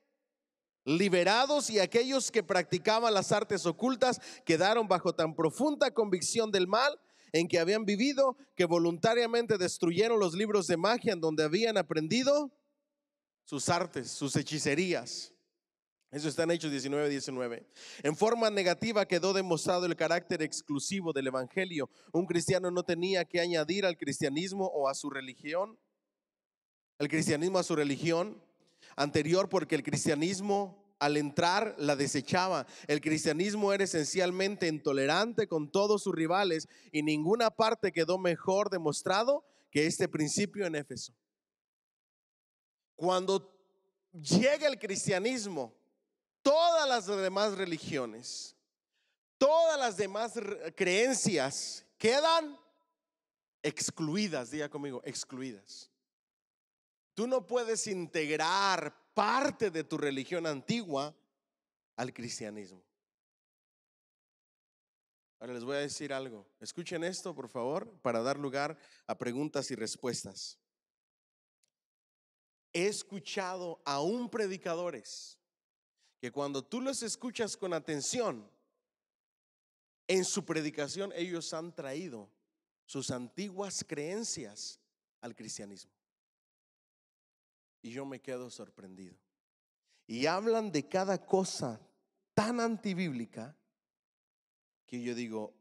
Liberados, y aquellos que practicaban las artes ocultas quedaron bajo tan profunda convicción del mal en que habían vivido que voluntariamente destruyeron los libros de magia en donde habían aprendido sus artes, sus hechicerías. Eso está en Hechos 19:19. En forma negativa quedó demostrado el carácter exclusivo del evangelio. Un cristiano no tenía que añadir al cristianismo o a su religión, el cristianismo a su religión anterior, porque el cristianismo al entrar la desechaba. El cristianismo era esencialmente intolerante con todos sus rivales, y ninguna parte quedó mejor demostrado que este principio en Éfeso. Cuando llega el cristianismo, todas las demás religiones, todas las demás creencias quedan excluidas. Diga conmigo, excluidas. Tú no puedes integrar parte de tu religión antigua al cristianismo. Ahora les voy a decir algo. Escuchen esto, por favor, para dar lugar a preguntas y respuestas. He escuchado aún predicadores que cuando tú los escuchas con atención, en su predicación ellos han traído sus antiguas creencias al cristianismo. Y yo me quedo sorprendido. Y hablan de cada cosa tan antibíblica que yo digo,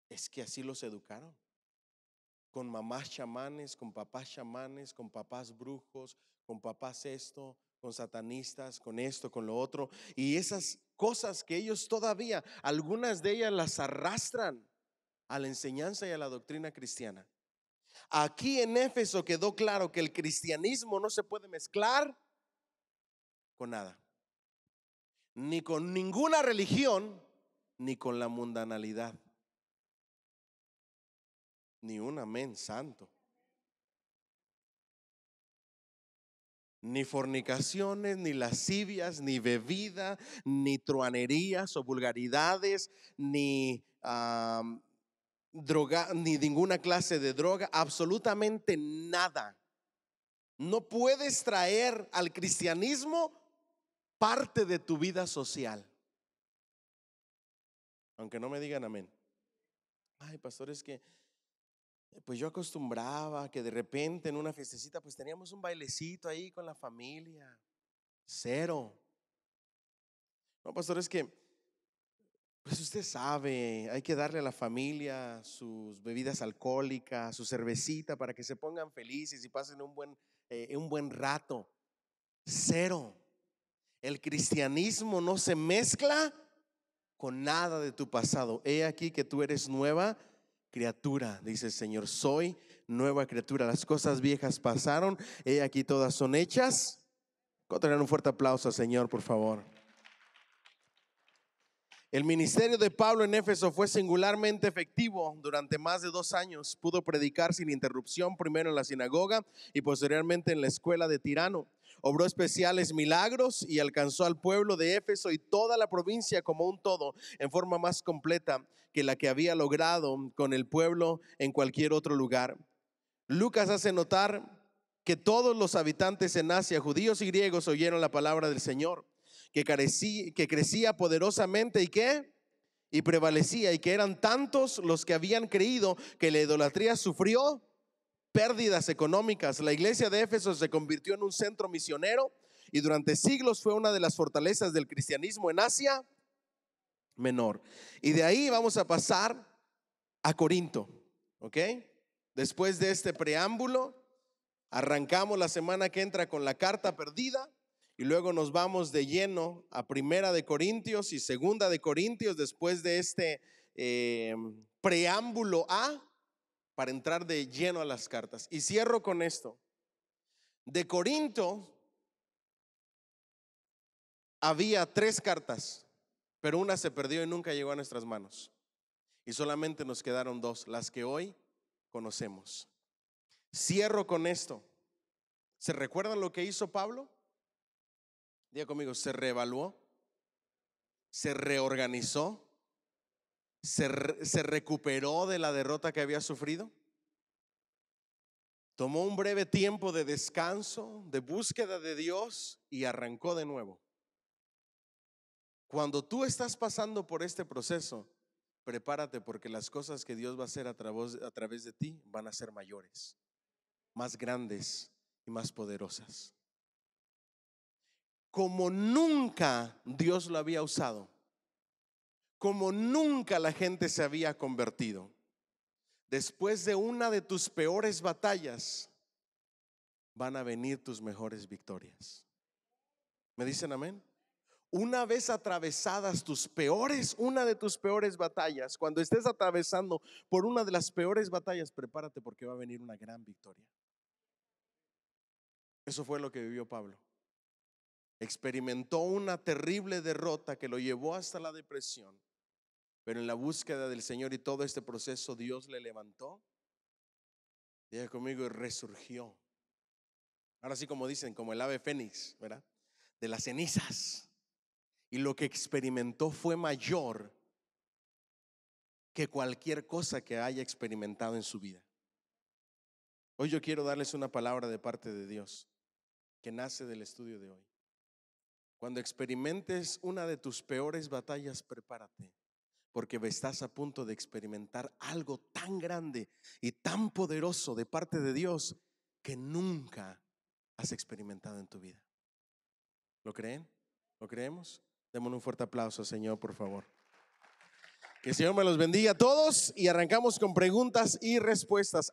es que así los educaron. Con mamás chamanes, con papás chamanes, con papás brujos, con papás esto, con satanistas, con esto, con lo otro. Y esas cosas que ellos todavía, algunas de ellas las arrastran a la enseñanza y a la doctrina cristiana. Aquí en Éfeso quedó claro que el cristianismo no se puede mezclar con nada, ni con ninguna religión, ni con la mundanalidad. Ni un amén santo. Ni fornicaciones, ni lascivias, ni bebida, ni truanerías o vulgaridades, ni droga, ni ninguna clase de droga, absolutamente nada. No puedes traer al cristianismo parte de tu vida social. Aunque no me digan amén. Ay, pastor, es que pues yo acostumbraba que de repente en una fiestecita pues teníamos un bailecito ahí con la familia. Cero. No, pastor, es que pues usted sabe, hay que darle a la familia sus bebidas alcohólicas, su cervecita para que se pongan felices y pasen un buen rato. Cero. El cristianismo no se mezcla con nada de tu pasado. He aquí que tú eres nueva criatura, dice el Señor. Soy nueva criatura. Las cosas viejas pasaron, he aquí todas son hechas. Contra un fuerte aplauso al Señor, por favor. El ministerio de Pablo en Éfeso fue singularmente efectivo. Durante más de 2 años pudo predicar sin interrupción, primero en la sinagoga y posteriormente en la escuela de Tirano. Obró especiales milagros y alcanzó al pueblo de Éfeso y toda la provincia como un todo en forma más completa que la que había logrado con el pueblo en cualquier otro lugar. Lucas hace notar que todos los habitantes en Asia, judíos y griegos, oyeron la palabra del Señor, que crecía poderosamente y prevalecía, y que eran tantos los que habían creído que la idolatría sufrió pérdidas económicas. La iglesia de Éfeso se convirtió en un centro misionero y durante siglos fue una de las fortalezas del cristianismo en Asia Menor. Y de ahí vamos a pasar a Corinto, ¿ok? Después de este preámbulo, arrancamos la semana que entra con la carta perdida y luego nos vamos de lleno a Primera de Corintios y Segunda de Corintios después de este preámbulo para entrar de lleno a las cartas. Y cierro con esto. De Corinto había 3 cartas. pero una se perdió y nunca llegó a nuestras manos. Y solamente nos quedaron dos, las que hoy conocemos. Cierro con esto. ¿Se recuerdan lo que hizo Pablo? Diga conmigo, se reevaluó, se reorganizó, se recuperó de la derrota que había sufrido. Tomó un breve tiempo de descanso, de búsqueda de Dios y arrancó de nuevo. Cuando tú estás pasando por este proceso, prepárate porque las cosas que Dios va a hacer a través de ti van a ser mayores, más grandes y más poderosas. Como nunca Dios lo había usado, como nunca la gente se había convertido, después de una de tus peores batallas, van a venir tus mejores victorias. ¿Me dicen amén? Una vez atravesadas una de tus peores batallas, cuando estés atravesando por una de las peores batallas, prepárate porque va a venir una gran victoria. Eso fue lo que vivió Pablo. Experimentó una terrible derrota que lo llevó hasta la depresión, pero en la búsqueda del Señor y todo este proceso, Dios le levantó. Diga conmigo, y resurgió. Ahora sí, como dicen, como el ave fénix, ¿verdad? De las cenizas. Y lo que experimentó fue mayor que cualquier cosa que haya experimentado en su vida. Hoy yo quiero darles una palabra de parte de Dios que nace del estudio de hoy. Cuando experimentes una de tus peores batallas, prepárate, porque estás a punto de experimentar algo tan grande y tan poderoso de parte de Dios que nunca has experimentado en tu vida. ¿Lo creen? ¿Lo creemos? Démosle un fuerte aplauso, Señor, por favor. Que el Señor me los bendiga a todos y arrancamos con preguntas y respuestas.